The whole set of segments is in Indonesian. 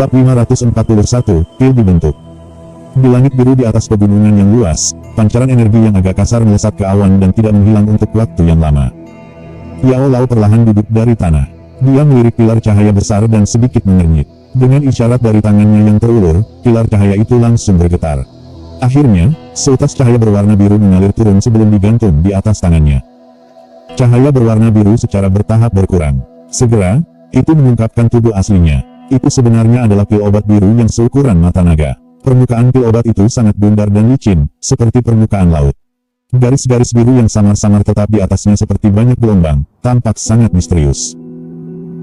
Bab 541, pil dibentuk. Di langit biru di atas pegunungan yang luas, pancaran energi yang agak kasar melesat ke awan dan tidak menghilang untuk waktu yang lama. Yao Lao perlahan duduk dari tanah. Dia melirik pilar cahaya besar dan sedikit mengernyit. Dengan isyarat dari tangannya yang terulur, pilar cahaya itu langsung bergetar. Akhirnya, seutas cahaya berwarna biru mengalir turun sebelum digantung di atas tangannya. Cahaya berwarna biru secara bertahap berkurang. Segera, itu mengungkapkan tubuh aslinya. Itu sebenarnya adalah pil obat biru yang seukuran mata naga. Permukaan pil obat itu sangat bundar dan licin, seperti permukaan laut. Garis-garis biru yang samar-samar tetap di atasnya seperti banyak gelombang, tampak sangat misterius.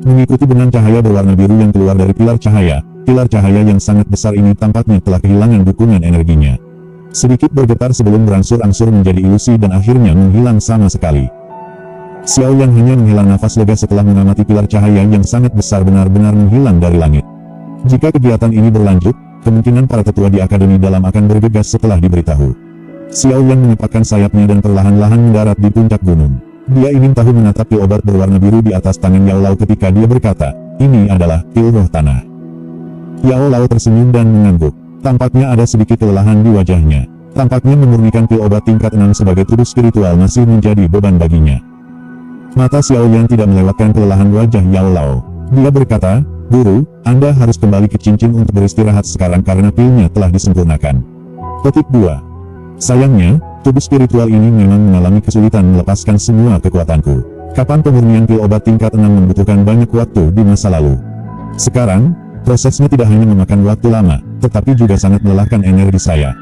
Mengikuti benang cahaya berwarna biru yang keluar dari pilar cahaya yang sangat besar ini tampaknya telah kehilangan dukungan energinya. Sedikit bergetar sebelum berangsur-angsur menjadi ilusi dan akhirnya menghilang sama sekali. Xiao Yan hanya menghela nafas lega setelah mengamati pilar cahaya yang sangat besar benar-benar menghilang dari langit. Jika kegiatan ini berlanjut, kemungkinan para tetua di Akademi Dalam akan bergegas setelah diberitahu. Xiao Yan mengepakkan sayapnya dan perlahan-lahan mendarat di puncak gunung. Dia ingin tahu menatap pil obat berwarna biru di atas tangan Yao Lao ketika dia berkata, "Ini adalah pil roh tanah." Yao Lao tersenyum dan mengangguk. Tampaknya ada sedikit kelelahan di wajahnya. Tampaknya memurnikan pil obat tingkat 6 sebagai tubuh spiritual masih menjadi beban baginya. Mata Xiao Yan tidak melewatkan kelelahan wajah Yao Lao. Dia berkata, "Guru, Anda harus kembali ke cincin untuk beristirahat sekarang karena pilnya telah disempurnakan." Petik 2. Sayangnya, tubuh spiritual ini memang mengalami kesulitan melepaskan semua kekuatanku. Kapan pemurnian pil obat tingkat 6 membutuhkan banyak waktu di masa lalu. Sekarang, prosesnya tidak hanya memakan waktu lama, tetapi juga sangat melelahkan energi saya.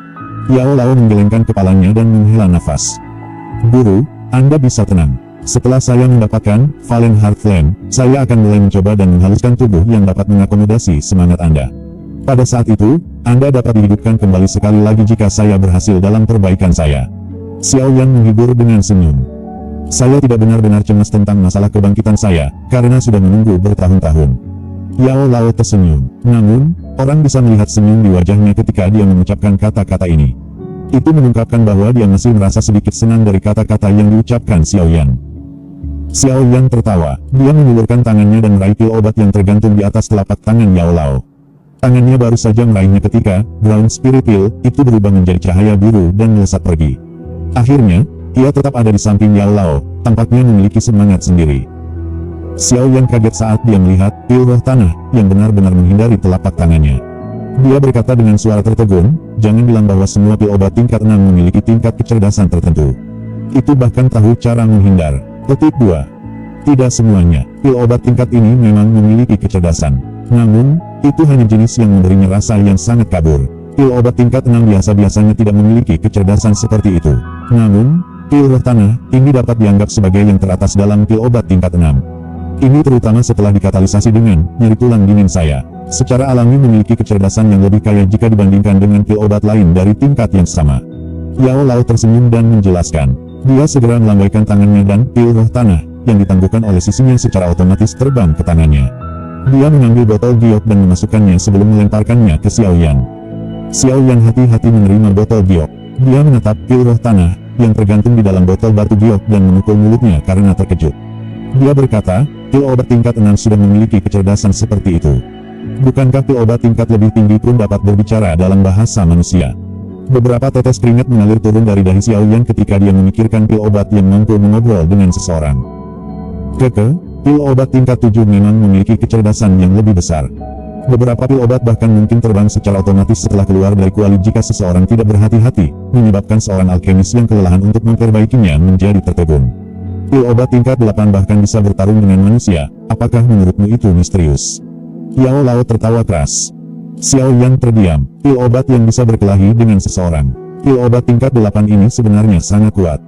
Yao Lao menggelengkan kepalanya dan menghela nafas. "Guru, Anda bisa tenang. Setelah saya mendapatkan Valen Heart Flame, saya akan mulai mencoba dan menghaluskan tubuh yang dapat mengakomodasi semangat Anda. Pada saat itu, Anda dapat dihidupkan kembali sekali lagi jika saya berhasil dalam perbaikan saya." Xiao Yan menghibur dengan senyum. "Saya tidak benar-benar cemas tentang masalah kebangkitan saya, karena sudah menunggu bertahun-tahun." Yao Lao tersenyum. Namun, orang bisa melihat senyum di wajahnya ketika dia mengucapkan kata-kata ini. Itu mengungkapkan bahwa dia masih merasa sedikit senang dari kata-kata yang diucapkan Xiao Yan. Xiao Yan tertawa. Dia mengulurkan tangannya dan meraih pil obat yang tergantung di atas telapak tangan Yao Lao. Tangannya baru saja meraihnya ketika Ground Spirit Pill itu berubah menjadi cahaya biru dan melesat pergi. Akhirnya, ia tetap ada di samping Yao Lao, tampaknya memiliki semangat sendiri. Xiao Yan kaget saat dia melihat pil roh tanah yang benar-benar menghindari telapak tangannya. Dia berkata dengan suara tertegun, "Jangan bilang bahwa semua pil obat tingkat 6 memiliki tingkat kecerdasan tertentu. Itu bahkan tahu cara menghindar." Petik 2. Tidak semuanya, pil obat tingkat ini memang memiliki kecerdasan. Namun, itu hanya jenis yang memberinya rasa yang sangat kabur. Pil obat tingkat 6 biasa-biasanya tidak memiliki kecerdasan seperti itu. Namun, pil roh tanah ini dapat dianggap sebagai yang teratas dalam pil obat tingkat 6. Ini terutama setelah dikatalisasi dengan nyeri tulang dingin saya. Secara alami memiliki kecerdasan yang lebih kaya jika dibandingkan dengan pil obat lain dari tingkat yang sama. Yao Lao tersenyum dan menjelaskan. Dia segera melambaikan tangannya dan pil roh tanah yang ditangguhkan oleh sisinya secara otomatis terbang ke tangannya. Dia mengambil botol giok dan memasukkannya sebelum melemparkannya ke Xiao Yan. Xiao Yan hati-hati menerima botol giok. Dia menatap pil roh tanah yang tergantung di dalam botol batu giok dan memukul mulutnya karena terkejut. Dia berkata, "Pil obat tingkat 6 sudah memiliki kecerdasan seperti itu. Bukankah pil obat tingkat lebih tinggi pun dapat berbicara dalam bahasa manusia?" Beberapa tetes keringat mengalir turun dari dahi Xiao Yan ketika dia memikirkan pil obat yang mampu mengobrol dengan seseorang. Pil obat tingkat 7 memang memiliki kecerdasan yang lebih besar. Beberapa pil obat bahkan mungkin terbang secara otomatis setelah keluar dari kuali jika seseorang tidak berhati-hati, menyebabkan seorang alkemis yang kelelahan untuk memperbaikinya menjadi tertegun. Pil obat tingkat 8 bahkan bisa bertarung dengan manusia. Apakah menurutmu itu misterius? Yao Lao tertawa keras. Xiao Yan terdiam. Pil obat yang bisa berkelahi dengan seseorang. Pil obat tingkat 8 ini sebenarnya sangat kuat.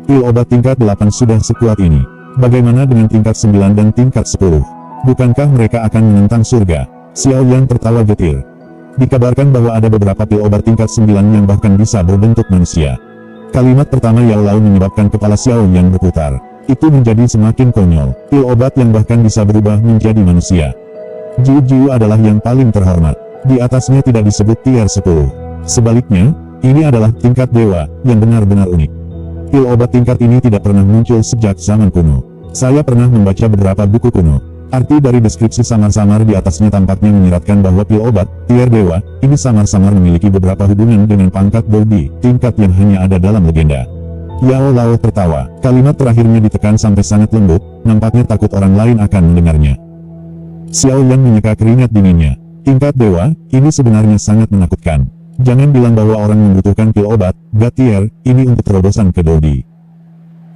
Pil obat tingkat 8 sudah sekuat ini. Bagaimana dengan tingkat 9 dan tingkat 10? Bukankah mereka akan menentang surga? Xiao Yan tertawa getir. Dikabarkan bahwa ada beberapa pil obat tingkat 9 yang bahkan bisa berbentuk manusia. Kalimat pertama Yao Lao menyebabkan kepala Xiao Yan berputar. Itu menjadi semakin konyol. Pil obat yang bahkan bisa berubah menjadi manusia. Jiu-Jiu adalah yang paling terhormat. Di atasnya tidak disebut tier 10. Sebaliknya, ini adalah tingkat dewa, yang benar-benar unik. Pil obat tingkat ini tidak pernah muncul sejak zaman kuno. Saya pernah membaca beberapa buku kuno. Arti dari deskripsi samar-samar di atasnya tampaknya menyiratkan bahwa pil obat, tier dewa, ini samar-samar memiliki beberapa hubungan dengan pangkat Dodi, tingkat yang hanya ada dalam legenda. Yao Lao tertawa, kalimat terakhirnya ditekan sampai sangat lembut, nampaknya takut orang lain akan mendengarnya. Xiao Yan menyeka keringat dinginnya. Tingkat dewa, ini sebenarnya sangat menakutkan. Jangan bilang bahwa orang membutuhkan pil obat, Gatier, ini untuk terobosan ke Dodi.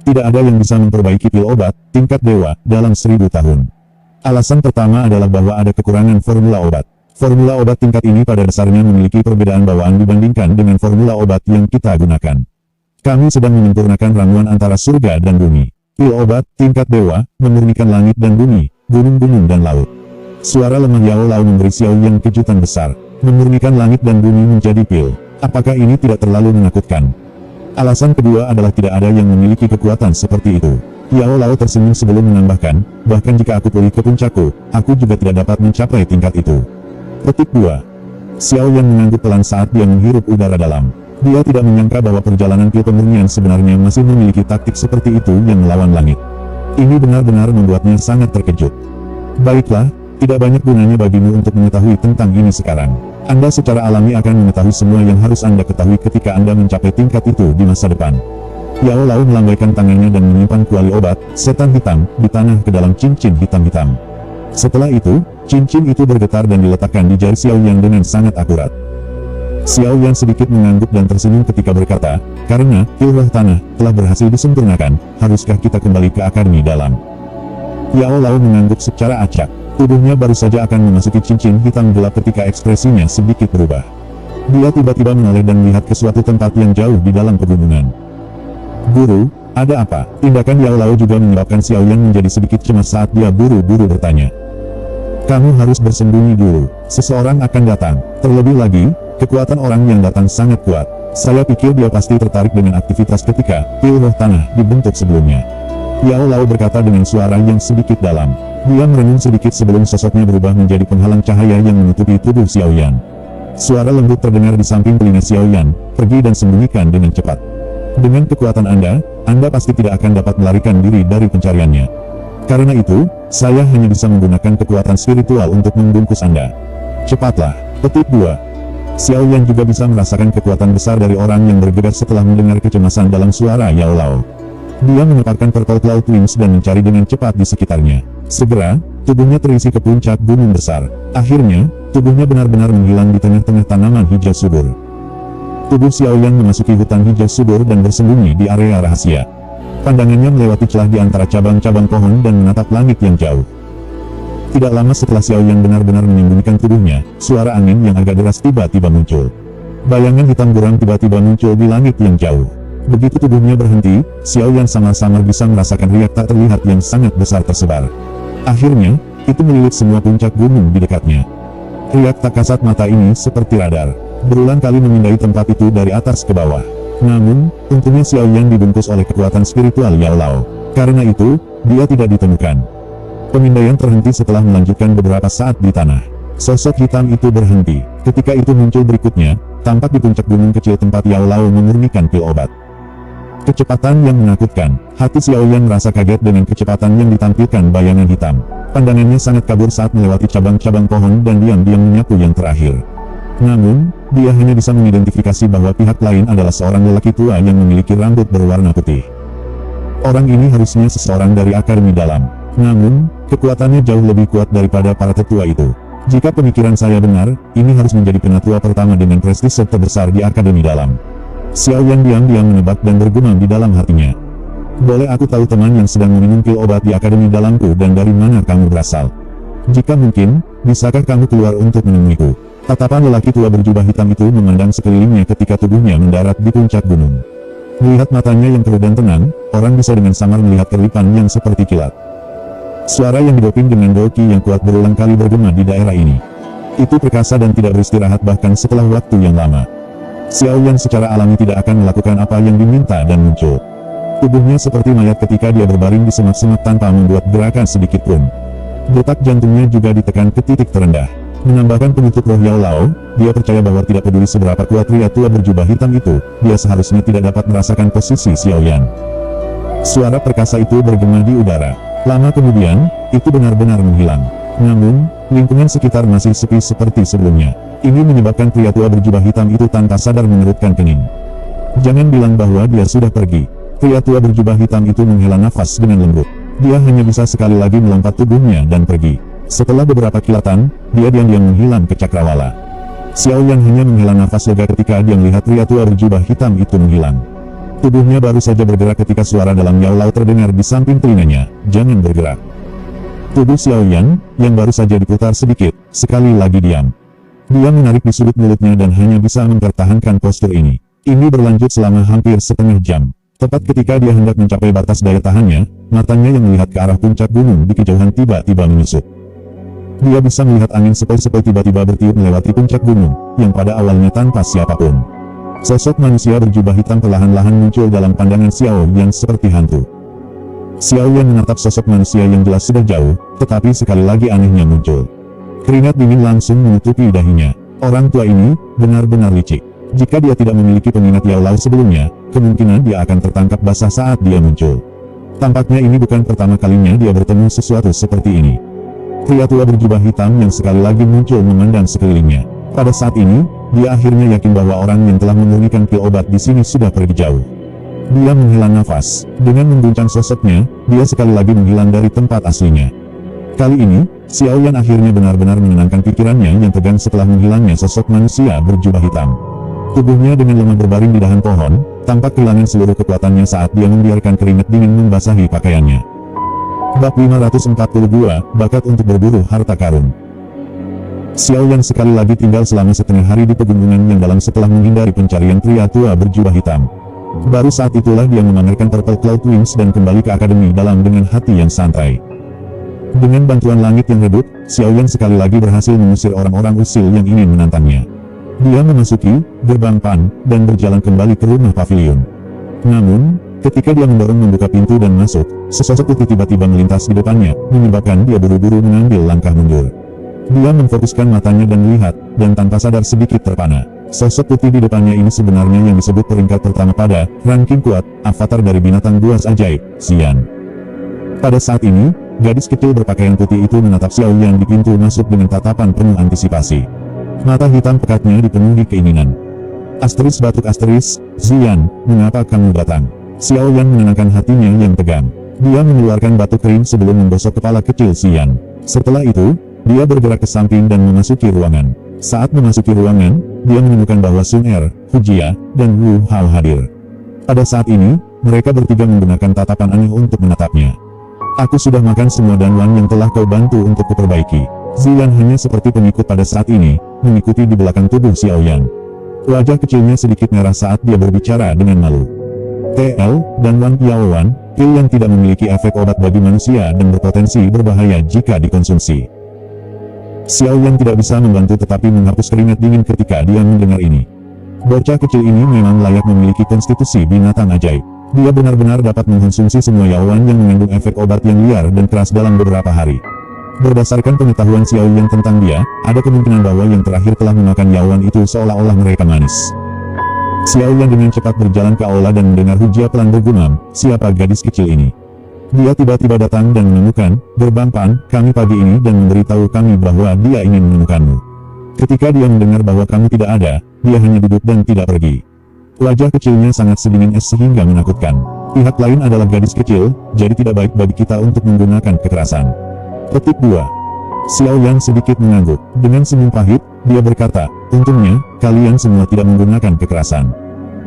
Tidak ada yang bisa memperbaiki pil obat, tingkat dewa, dalam 1000 tahun. Alasan pertama adalah bahwa ada kekurangan formula obat. Formula obat tingkat ini pada dasarnya memiliki perbedaan bawaan dibandingkan dengan formula obat yang kita gunakan. Kami sedang menyempurnakan ramuan antara surga dan bumi. Pil obat, tingkat dewa, memurnikan langit dan bumi, gunung-gunung dan laut. Suara lemah Yao Lao memberi Xiao Yan kejutan besar. Memurnikan langit dan bumi menjadi pil. Apakah ini tidak terlalu menakutkan? Alasan kedua adalah tidak ada yang memiliki kekuatan seperti itu. Yao Lao tersenyum sebelum menambahkan, bahkan jika aku pulih ke puncakku, aku juga tidak dapat mencapai tingkat itu. Petik 2. Xiao Yan mengangguk pelan saat dia menghirup udara dalam. Dia tidak menyangka bahwa perjalanan pil pemurnian sebenarnya masih memiliki taktik seperti itu yang melawan langit. Ini benar-benar membuatnya sangat terkejut. Baiklah, tidak banyak gunanya bagimu untuk mengetahui tentang ini sekarang. Anda secara alami akan mengetahui semua yang harus Anda ketahui ketika Anda mencapai tingkat itu di masa depan. Yao Lao melambaikan tangannya dan menyimpan kuali obat, setan hitam, di tanah ke dalam cincin hitam-hitam. Setelah itu, cincin itu bergetar dan diletakkan di jari Xiao Yan dengan sangat akurat. Xiao Yan sedikit mengangguk dan tersenyum ketika berkata, karena pil roh tanah telah berhasil disempurnakan, haruskah kita kembali ke akademi dalam? Yao Lao mengangguk secara acak. Tubuhnya baru saja akan memasuki cincin hitam gelap ketika ekspresinya sedikit berubah. Dia tiba-tiba menoleh dan melihat ke suatu tempat yang jauh di dalam pegunungan. Guru, ada apa? Tindakan Yao Lao juga menyebabkan Xiao Yan menjadi sedikit cemas saat dia buru-buru bertanya. Kamu harus bersembunyi dulu. Seseorang akan datang. Terlebih lagi, kekuatan orang yang datang sangat kuat. Saya pikir dia pasti tertarik dengan aktivitas ketika pil roh tanah dibentuk sebelumnya. Yao Lao berkata dengan suara yang sedikit dalam. Dia merenung sedikit sebelum sosoknya berubah menjadi penghalang cahaya yang menutupi tubuh Xiao Yan. Suara lembut terdengar di samping telinga Xiao Yan, pergi dan sembunyikan dengan cepat. Dengan kekuatan Anda pasti tidak akan dapat melarikan diri dari pencariannya. Karena itu, saya hanya bisa menggunakan kekuatan spiritual untuk membungkus Anda. Cepatlah. Petik 2. Xiao Yan juga bisa merasakan kekuatan besar dari orang yang bergegas setelah mendengar kecemasan dalam suara Yao Lao. Dia menempatkan Purple Cloud Wings dan mencari dengan cepat di sekitarnya. Segera, tubuhnya terisi ke puncak gunung besar. Akhirnya, tubuhnya benar-benar menghilang di tengah-tengah tanaman hijau subur. Tubuh Xiao Yan memasuki hutan hijau subur dan bersembunyi di area rahasia. Pandangannya melewati celah di antara cabang-cabang pohon dan menatap langit yang jauh. Tidak lama setelah Xiao Yan benar-benar menyembunyikan tubuhnya, suara angin yang agak deras tiba-tiba muncul. Bayangan hitam buram tiba-tiba muncul di langit yang jauh. Begitu tubuhnya berhenti, Xiao Yan samar-samar bisa merasakan riak tak terlihat yang sangat besar tersebar. Akhirnya, itu melilit semua puncak gunung di dekatnya. Riak tak kasat mata ini seperti radar. Berulang kali memindai tempat itu dari atas ke bawah. Namun, untungnya Xiao Yan dibungkus oleh kekuatan spiritual Yao Lao. Karena itu, dia tidak ditemukan. Pemindaian terhenti setelah melanjutkan beberapa saat di tanah. Sosok hitam itu berhenti. Ketika itu muncul berikutnya, tampak di puncak gunung kecil tempat Yao Lao memurnikan pil obat. Kecepatan yang menakutkan. Hati Xiao Yan merasa kaget dengan kecepatan yang ditampilkan bayangan hitam. Pandangannya sangat kabur saat melewati cabang-cabang pohon dan diam-diam menyapu yang terakhir. Namun, dia hanya bisa mengidentifikasi bahwa pihak lain adalah seorang lelaki tua yang memiliki rambut berwarna putih. Orang ini harusnya seseorang dari akademi dalam. Namun, kekuatannya jauh lebih kuat daripada para tetua itu. Jika pemikiran saya benar, ini harus menjadi penatua pertama dengan prestise terbesar di akademi dalam. Xiao Yan diam-diam menebak dan bergumam di dalam hatinya. Boleh aku tahu teman yang sedang meminum pil obat di akademi dalamku dan dari mana kamu berasal? Jika mungkin, bisakah kamu keluar untuk menemuiku? Tatapan lelaki tua berjubah hitam itu memandang sekelilingnya ketika tubuhnya mendarat di puncak gunung. Melihat matanya yang keruh dan tenang, orang bisa dengan samar melihat kerlipan yang seperti kilat. Suara yang didoping dengan doki yang kuat berulang kali bergema di daerah ini. Itu perkasa dan tidak beristirahat bahkan setelah waktu yang lama. Xiao Yan secara alami tidak akan melakukan apa yang diminta dan muncul. Tubuhnya seperti mayat ketika dia berbaring di semak-semak tanpa membuat gerakan sedikit pun. Detak jantungnya juga ditekan ke titik terendah. Menambahkan penutup roh Yao Lao, dia percaya bahwa tidak peduli seberapa kuat pria tua berjubah hitam itu, dia seharusnya tidak dapat merasakan posisi Xiao Yan. Suara perkasa itu bergema di udara. Lama kemudian, itu benar-benar menghilang. Namun, lingkungan sekitar masih sepi seperti sebelumnya. Ini menyebabkan pria tua berjubah hitam itu tanpa sadar mengerutkan kening. Jangan bilang bahwa dia sudah pergi. Pria tua berjubah hitam itu menghela nafas dengan lembut. Dia hanya bisa sekali lagi melompat tubuhnya dan pergi. Setelah beberapa kilatan, dia diam-diam menghilang ke cakrawala. Xiao Yan hanya menghela nafas lega ketika dia melihat pria tua berjubah hitam itu menghilang. Tubuhnya baru saja bergerak ketika suara dalam Yao Lao terdengar di samping telinganya, "Jangan bergerak." Tubuh Xiao Yan, yang baru saja diputar sedikit, sekali lagi diam. Dia menarik di sudut mulutnya dan hanya bisa mempertahankan postur ini. Ini berlanjut selama hampir setengah jam. Tepat ketika dia hendak mencapai batas daya tahannya, matanya yang melihat ke arah puncak gunung di kejauhan tiba-tiba menyusut. Dia bisa melihat angin sepoi-sepoi tiba-tiba bertiup melewati puncak gunung, yang pada awalnya tanpa siapapun. Sosok manusia berjubah hitam perlahan-lahan muncul dalam pandangan Xiao Yan seperti hantu. Xiao Yan menatap sosok manusia yang jelas sudah jauh, tetapi sekali lagi anehnya muncul. Keringat dingin langsung menutupi dahinya. Orang tua ini benar-benar licik. Jika dia tidak memiliki pengingat Yao Lao sebelumnya, kemungkinan dia akan tertangkap basah saat dia muncul. Tampaknya ini bukan pertama kalinya dia bertemu sesuatu seperti ini. Pria tua berjubah hitam yang sekali lagi muncul memandang sekelilingnya. Pada saat ini, dia akhirnya yakin bahwa orang yang telah memurnikan pil obat di sini sudah pergi jauh. Dia menghela nafas. Dengan mengguncang sosoknya, dia sekali lagi menghilang dari tempat aslinya. Kali ini, Xiao Yan akhirnya benar-benar menenangkan pikirannya yang tegang setelah menghilangnya sosok manusia berjubah hitam. Tubuhnya dengan lemah berbaring di dahan pohon, tampak kehilangan seluruh kekuatannya saat dia membiarkan keringat dingin membasahi pakaiannya. Bab 542, Bakat untuk Berburu Harta Karun. Xiao Yan sekali lagi tinggal selama setengah hari di pegunungan yang dalam setelah menghindari pencarian pria tua berjubah hitam. Baru saat itulah dia memamerkan Purple Cloud Wings dan kembali ke akademi dalam dengan hati yang santai. Dengan bantuan langit yang redup, Xiao Yan sekali lagi berhasil mengusir orang-orang usil yang ingin menantangnya. Dia memasuki gerbang Pan dan berjalan kembali ke rumah pavilion. Namun, ketika dia mendorong membuka pintu dan masuk, sesosok putih tiba-tiba melintas di depannya, menyebabkan dia buru-buru mengambil langkah mundur. Dia memfokuskan matanya dan melihat, dan tanpa sadar sedikit terpana. Sosok putih di depannya ini sebenarnya yang disebut peringkat pertama pada ranking kuat, avatar dari binatang buas ajaib, Xian. Pada saat ini, gadis kecil berpakaian putih itu menatap Xiao Yan di pintu masuk dengan tatapan penuh antisipasi. Mata hitam pekatnya dipenuhi keinginan. Asteris batuk asteris, "Xian, mengapa kamu datang?" Xiao Yan menenangkan hatinya yang tegang. Dia mengeluarkan batu kering sebelum menggosok kepala kecil Xian. Setelah itu, dia bergerak ke samping dan memasuki ruangan. Saat memasuki ruangan, dia menemukan bahwa Sun Er, Hujia, dan Wu Hao hadir. Pada saat ini, mereka bertiga menggunakan tatapan aneh untuk menatapnya. "Aku sudah makan semua danwan yang telah kau bantu untuk kuperbaiki." Xian hanya seperti pengikut pada saat ini, mengikuti di belakang tubuh Xiao Yan. Wajah kecilnya sedikit merah saat dia berbicara dengan malu. "TL, danwan Yaowan, pil yang tidak memiliki efek obat bagi manusia dan berpotensi berbahaya jika dikonsumsi." Xiao Yan tidak bisa membantu tetapi menghapus keringat dingin ketika dia mendengar ini. Bocah kecil ini memang layak memiliki konstitusi binatang ajaib. Dia benar-benar dapat mengkonsumsi semua Yaowan yang mengandung efek obat yang liar dan keras dalam beberapa hari. Berdasarkan pengetahuan Xiao Yan tentang dia, ada kemungkinan bahwa yang terakhir telah memakan Yaowan itu seolah-olah mereka manis. Xiao Yan dengan cepat berjalan ke aula dan mendengar Hujia pelan bergumam, "Siapa gadis kecil ini?" Dia tiba-tiba datang dan menemukan gerbang Pan kami pagi ini dan memberitahu kami bahwa dia ingin menemukanmu. Ketika dia mendengar bahwa kamu tidak ada, dia hanya duduk dan tidak pergi. Wajah kecilnya sangat sedingin es sehingga menakutkan. Pihak lain adalah gadis kecil, jadi tidak baik bagi kita untuk menggunakan kekerasan. Petik 2. Xiao Yan sedikit mengangguk. Dengan senyum pahit, dia berkata, "Untungnya, kalian semua tidak menggunakan kekerasan.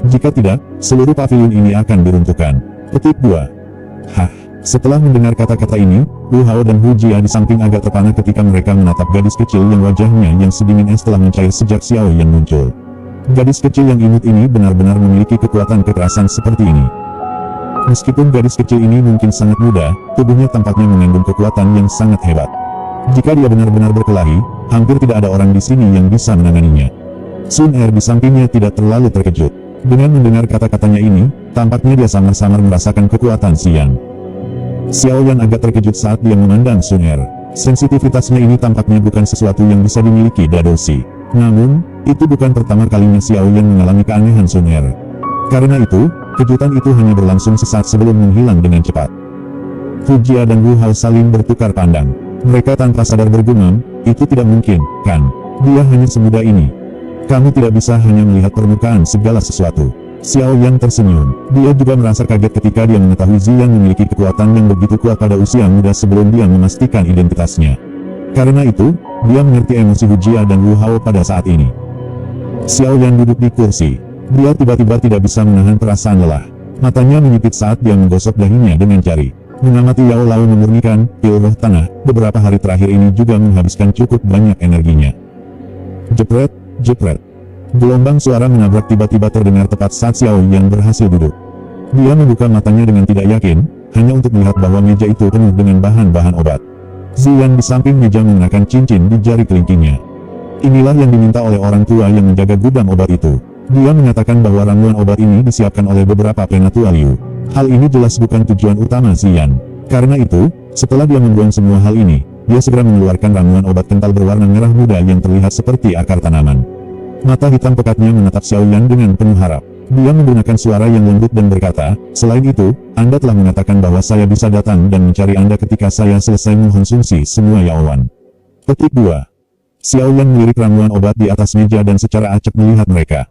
Jika tidak, seluruh pavilion ini akan diruntuhkan." Petik 2. Hah. Setelah mendengar kata-kata ini, Wu Hao dan Hujia di samping agak terpana ketika mereka menatap gadis kecil yang wajahnya yang sedingin es telah mencair sejak Xiao Yan muncul. Gadis kecil yang imut ini benar-benar memiliki kekuatan kekerasan seperti ini. Meskipun gadis kecil ini mungkin sangat muda, tubuhnya tampaknya mengandung kekuatan yang sangat hebat. Jika dia benar-benar berkelahi, hampir tidak ada orang di sini yang bisa menanganinya. Sun Er di sampingnya tidak terlalu terkejut. Dengan mendengar kata-katanya ini, tampaknya dia samar-samar merasakan kekuatan Xian. Xiao Yan agak terkejut saat dia memandang Sun Er. Sensitivitasnya ini tampaknya bukan sesuatu yang bisa dimiliki Dadoshi. Namun, itu bukan pertama kalinya Xiao Yan mengalami keanehan Sun Er. Karena itu, kejutan itu hanya berlangsung sesaat sebelum menghilang dengan cepat. Fu Jia dan Wu Hao saling bertukar pandang. Mereka tanpa sadar bergumam, itu tidak mungkin, kan? Dia hanya semudah ini. Kamu tidak bisa hanya melihat permukaan segala sesuatu. Xiao Yan tersenyum. Dia juga merasa kaget ketika dia mengetahui Ziyan memiliki kekuatan yang begitu kuat pada usia muda sebelum dia memastikan identitasnya. Karena itu, dia mengerti emosi Fu Jia dan Wu Hao pada saat ini. Xiao Yan duduk di kursi. Dia tiba-tiba tidak bisa menahan perasaan lelah. Matanya menyipit saat dia menggosok dahinya dengan jari. Mengamati Yao Lao memurnikan pil roh tanah, beberapa hari terakhir ini juga menghabiskan cukup banyak energinya. Jepret, jepret. Gelombang suara menabrak tiba-tiba terdengar tepat saat Xiao Yan berhasil duduk. Dia membuka matanya dengan tidak yakin, hanya untuk melihat bahwa meja itu penuh dengan bahan-bahan obat. Ziyan di samping meja mengenakan cincin di jari kelingkingnya. Inilah yang diminta oleh orang tua yang menjaga gudang obat itu. Dia mengatakan bahwa ramuan obat ini disiapkan oleh beberapa penatua Liu. Hal ini jelas bukan tujuan utama Ziyan. Karena itu, setelah dia membuang semua hal ini, dia segera mengeluarkan ramuan obat kental berwarna merah muda yang terlihat seperti akar tanaman. Mata hitam pekatnya menatap Xiao Yan dengan penuh harap. Dia menggunakan suara yang lembut dan berkata, "Selain itu, Anda telah mengatakan bahwa saya bisa datang dan mencari Anda ketika saya selesai mengkonsumsi semua Yaowan." Petik 2. Xiao Yan melirik ramuan obat di atas meja dan secara acak melihat mereka.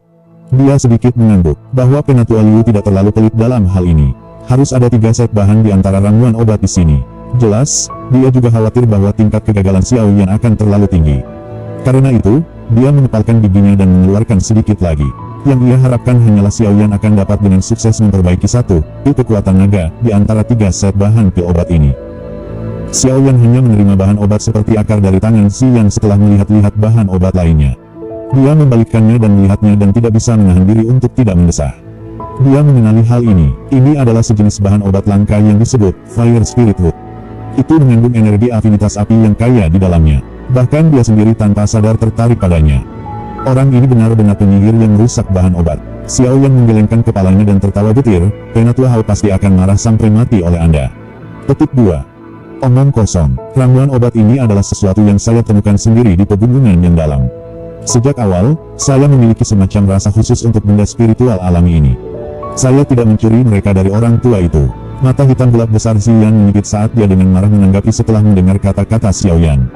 Dia sedikit mengangguk, bahwa penatua Liu tidak terlalu pelit dalam hal ini. Harus ada 3 set bahan di antara ramuan obat di sini. Jelas, dia juga khawatir bahwa tingkat kegagalan Xiao Yan akan terlalu tinggi. Karena itu, dia mengepalkan giginya dan mengeluarkan sedikit lagi. Yang ia harapkan hanyalah Xiao Yan akan dapat dengan sukses memperbaiki pil kekuatan naga di antara 3 set bahan pil obat ini. Xiao Yan hanya menerima bahan obat seperti akar dari tangan Ziyan setelah melihat-lihat bahan obat lainnya. Dia membalikkannya dan melihatnya dan tidak bisa menahan diri untuk tidak mendesah. Dia mengenali hal ini. Ini adalah sejenis bahan obat langka yang disebut Fire Spirit Root. Itu mengandung energi afinitas api yang kaya di dalamnya. Bahkan dia sendiri tanpa sadar tertarik padanya. Orang ini benar-benar penyihir yang merusak bahan obat. Xiao Yan menggelengkan kepalanya dan tertawa getir. Penatua Hao pasti akan marah sampai mati oleh Anda. Petik 2. Omong kosong. Ramuan obat ini adalah sesuatu yang saya temukan sendiri di pegunungan yang dalam. Sejak awal, saya memiliki semacam rasa khusus untuk benda spiritual alami ini. Saya tidak mencuri mereka dari orang tua itu. Mata hitam gelap besar Ziyan menyipit saat dia dengan marah menanggapi setelah mendengar kata-kata Xiao Yan.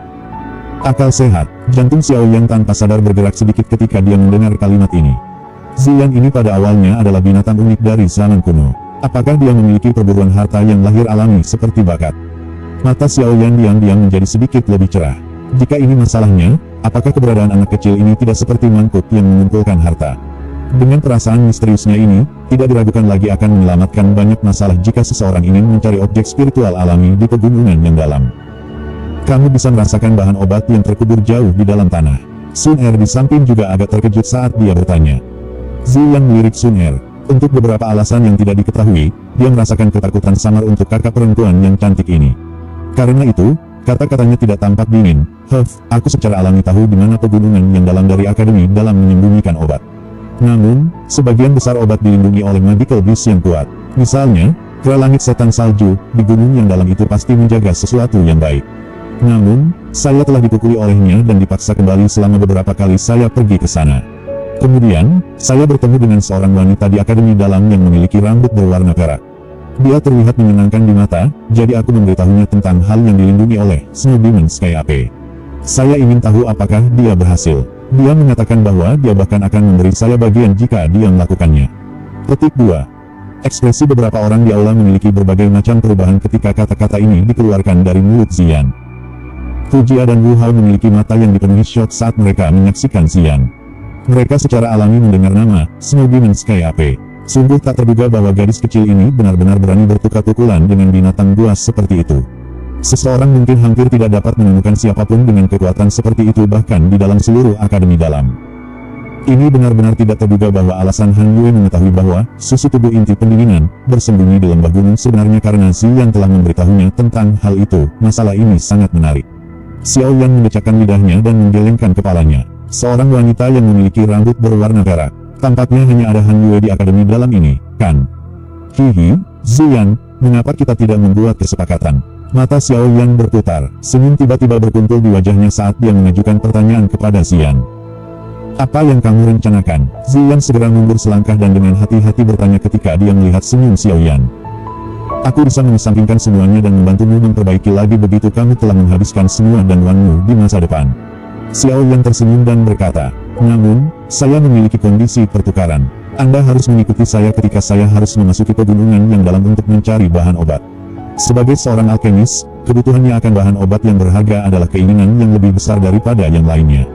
Akal sehat. Jantung Xiao Yan tanpa sadar bergerak sedikit ketika dia mendengar kalimat ini. Ziyan ini pada awalnya adalah binatang unik dari zaman kuno. Apakah dia memiliki perburuan harta yang lahir alami seperti bakat? Mata Xiao Yan diam-diam menjadi sedikit lebih cerah. Jika ini masalahnya, apakah keberadaan anak kecil ini tidak seperti mangkuk yang mengumpulkan harta? Dengan perasaan misteriusnya ini, tidak diragukan lagi akan menyelamatkan banyak masalah jika seseorang ingin mencari objek spiritual alami di pegunungan yang dalam. Kamu bisa merasakan bahan obat yang terkubur jauh di dalam tanah. Sun Er di samping juga agak terkejut saat dia bertanya. Ziyan melirik Sun Er. Untuk beberapa alasan yang tidak diketahui, dia merasakan ketakutan samar untuk kakak perempuan yang cantik ini. Karena itu, kata-katanya tidak tampak dingin. Aku secara alami tahu di mana pegunungan yang dalam dari akademi dalam menyembunyikan obat. Namun, sebagian besar obat dilindungi oleh magical beast yang kuat. Misalnya, kera langit setan salju, di gunung yang dalam itu pasti menjaga sesuatu yang baik. Namun, saya telah dipukuli olehnya dan dipaksa kembali selama beberapa kali saya pergi ke sana. Kemudian, saya bertemu dengan seorang wanita di akademi dalam yang memiliki rambut berwarna perak. Dia terlihat menyenangkan di mata, jadi aku memberitahunya tentang hal yang dilindungi oleh Snow Demon Sky AP. Saya ingin tahu apakah dia berhasil. Dia mengatakan bahwa dia bahkan akan memberi saya bagian jika dia melakukannya. Petik 2. Ekspresi beberapa orang di aula memiliki berbagai macam perubahan ketika kata-kata ini dikeluarkan dari mulut Ziyan. Fu Jia dan Wu Hao memiliki mata yang dipenuhi syok saat mereka menyaksikan Ziyan. Mereka secara alami mendengar nama Snow Demon Sky AP. Sungguh tak terduga bahwa gadis kecil ini benar-benar berani bertukar-tukuran dengan binatang buas seperti itu. Seseorang mungkin hampir tidak dapat menemukan siapapun dengan kekuatan seperti itu bahkan di dalam seluruh akademi dalam. Ini benar-benar tidak terduga bahwa alasan Han Yue mengetahui bahwa susu tubuh inti pendinginan bersembunyi di lembah gunung sebenarnya karena Ziyan telah memberitahunya tentang hal itu. Masalah ini sangat menarik. Xiao Yan mendecakkan lidahnya dan menggelengkan kepalanya. Seorang wanita yang memiliki rambut berwarna perak. Tampaknya hanya ada Han Yue di akademi dalam ini, kan? Hihi, Ziyan, mengapa kita tidak membuat kesepakatan? Mata Xiao Yan berputar, senyum tiba-tiba berkumpul di wajahnya saat dia mengajukan pertanyaan kepada Ziyan. Apa yang kamu rencanakan? Ziyan segera mundur selangkah dan dengan hati-hati bertanya ketika dia melihat senyum Xiao Yan. Aku bisa mengesampingkan semuanya dan membantumu memperbaiki lagi begitu kamu telah menghabiskan semua dan uangmu di masa depan. Xiao Yan tersenyum dan berkata, namun, saya memiliki kondisi pertukaran. Anda harus mengikuti saya ketika saya harus memasuki pegunungan yang dalam untuk mencari bahan obat. Sebagai seorang alkemis, kebutuhannya akan bahan obat yang berharga adalah keinginan yang lebih besar daripada yang lainnya.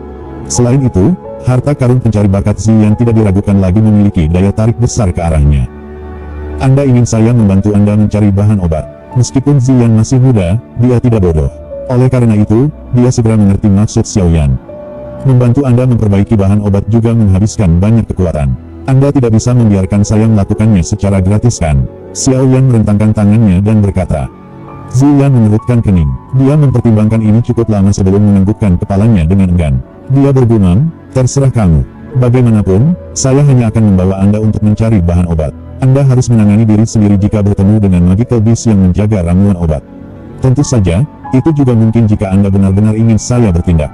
Selain itu, harta karun pencari bakat Ziyan tidak diragukan lagi memiliki daya tarik besar ke arahnya. Anda ingin saya membantu Anda mencari bahan obat. Meskipun Ziyan masih muda, dia tidak bodoh. Oleh karena itu, dia segera mengerti maksud Xiao Yan. Membantu Anda memperbaiki bahan obat juga menghabiskan banyak kekuatan. Anda tidak bisa membiarkan saya melakukannya secara gratis kan? Xiao Yan merentangkan tangannya dan berkata. Ziyan mengerutkan kening. Dia mempertimbangkan ini cukup lama sebelum menganggukkan kepalanya dengan enggan. Dia bergumam, terserah kamu. Bagaimanapun, saya hanya akan membawa Anda untuk mencari bahan obat. Anda harus menangani diri sendiri jika bertemu dengan magical beast yang menjaga ramuan obat. Tentu saja, itu juga mungkin jika Anda benar-benar ingin saya bertindak.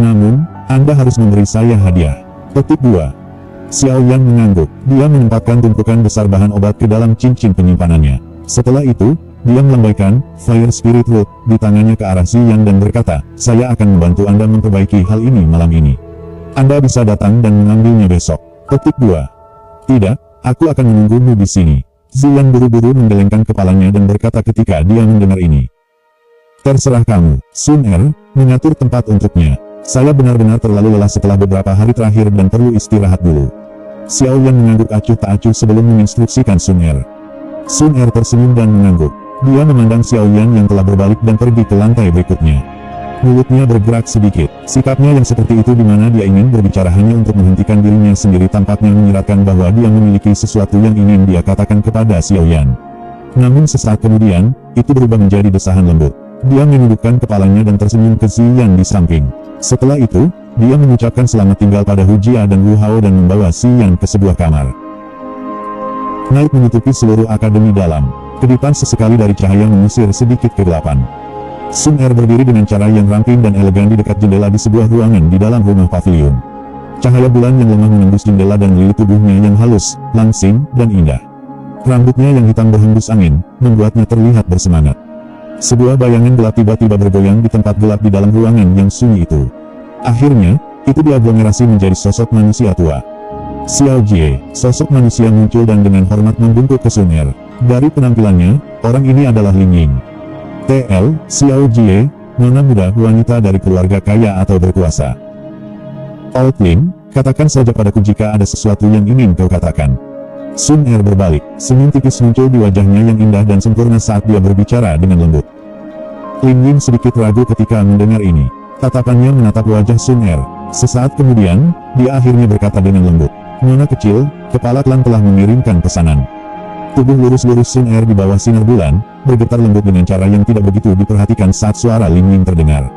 Namun, Anda harus memberi saya hadiah. Petik 2. Xiao Yan mengangguk. Dia menempatkan tumpukan besar bahan obat ke dalam cincin penyimpanannya. Setelah itu, dia melambaikan Fire Spirit Root di tangannya ke arah Ziyan dan berkata, saya akan membantu Anda memperbaiki hal ini malam ini. Anda bisa datang dan mengambilnya besok. Petik 2. Tidak, aku akan menunggumu di sini. Ziyan buru-buru menggelengkan kepalanya dan berkata ketika dia mendengar ini. Terserah kamu, Sun Er, mengatur tempat untuknya. Saya benar-benar terlalu lelah setelah beberapa hari terakhir dan perlu istirahat dulu. Xiao Yan mengangguk acuh tak acuh sebelum menginstruksikan Sun Er. Sun Er tersenyum dan mengangguk. Dia memandang Xiao Yan yang telah berbalik dan pergi ke lantai berikutnya. Mulutnya bergerak sedikit. Sikapnya yang seperti itu di mana dia ingin berbicara hanya untuk menghentikan dirinya sendiri tampaknya menyiratkan bahwa dia memiliki sesuatu yang ingin dia katakan kepada Xiao Yan. Namun sesaat kemudian, itu berubah menjadi desahan lembut. Dia menundukkan kepalanya dan tersenyum ke Ziyan di samping. Setelah itu, dia mengucapkan selamat tinggal pada Hu Jia dan Wu Hao dan membawa Ziyan ke sebuah kamar. Night menutupi seluruh akademi dalam. Kedipan sesekali dari cahaya mengusir sedikit kegelapan. Sun Er berdiri dengan cara yang ramping dan elegan di dekat jendela di sebuah ruangan di dalam rumah pavilion. Cahaya bulan yang lemah menembus jendela dan melilit tubuhnya yang halus, langsing, dan indah. Rambutnya yang hitam berhembus angin, membuatnya terlihat bersemangat. Sebuah bayangan gelap tiba-tiba bergoyang di tempat gelap di dalam ruangan yang sunyi itu. Akhirnya, itu diaglomerasi menjadi sosok manusia tua. Xiao Jie, sosok manusia muncul dan dengan hormat membungkuk ke Sun Er. Dari penampilannya, orang ini adalah Ling Ying. TL, Xiao Jie, nona muda wanita dari keluarga kaya atau berkuasa. Old Ling, katakan saja padaku jika ada sesuatu yang ingin kau katakan. Sun Er berbalik, senyum tipis muncul di wajahnya yang indah dan sempurna saat dia berbicara dengan lembut. Ling Ying sedikit ragu ketika mendengar ini. Tatapannya menatap wajah Sun Er. Sesaat kemudian, dia akhirnya berkata dengan lembut. Nona kecil, kepala klan telah mengirimkan pesanan. Tubuh lurus-lurus Sun Er di bawah sinar bulan, bergetar lembut dengan cara yang tidak begitu diperhatikan saat suara Ling Ying terdengar.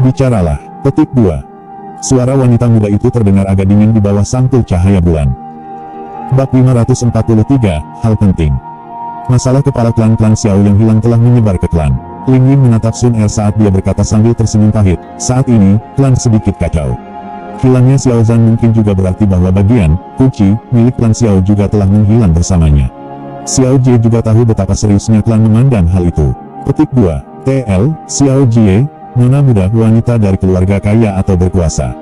Bicaralah. Petik 2. Suara wanita muda itu terdengar agak dingin di bawah sampul cahaya bulan. Bab 543, hal penting. Masalah kepala klan Xiao yang hilang telah menyebar ke klan. Ling Ying menatap Sun Er saat dia berkata sambil tersenyum pahit. Saat ini, klan sedikit kacau. Hilangnya Xiao Zhan mungkin juga berarti bahwa bagian kunci milik klan Xiao juga telah menghilang bersamanya. Xiao Jie juga tahu betapa seriusnya klan memandang hal itu. Petik 2. TL, Xiao Jie, nona muda wanita dari keluarga kaya atau berkuasa.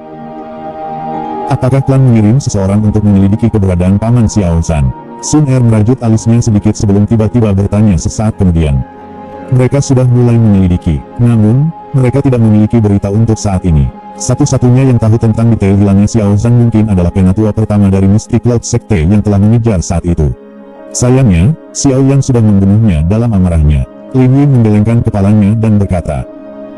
Apakah klan mengirim seseorang untuk menyelidiki keberadaan paman Xiao Zhan? Sun Er merajut alisnya sedikit sebelum tiba-tiba bertanya sesaat kemudian. Mereka sudah mulai menyelidiki, namun, mereka tidak memiliki berita untuk saat ini. Satu-satunya yang tahu tentang detail hilangnya Xiao Zhan mungkin adalah penatua pertama dari Mystic Cloud Sekte yang telah mengejar saat itu. Sayangnya, Xiao Yan sudah membunuhnya dalam amarahnya. Ling Ying menggelengkan kepalanya dan berkata,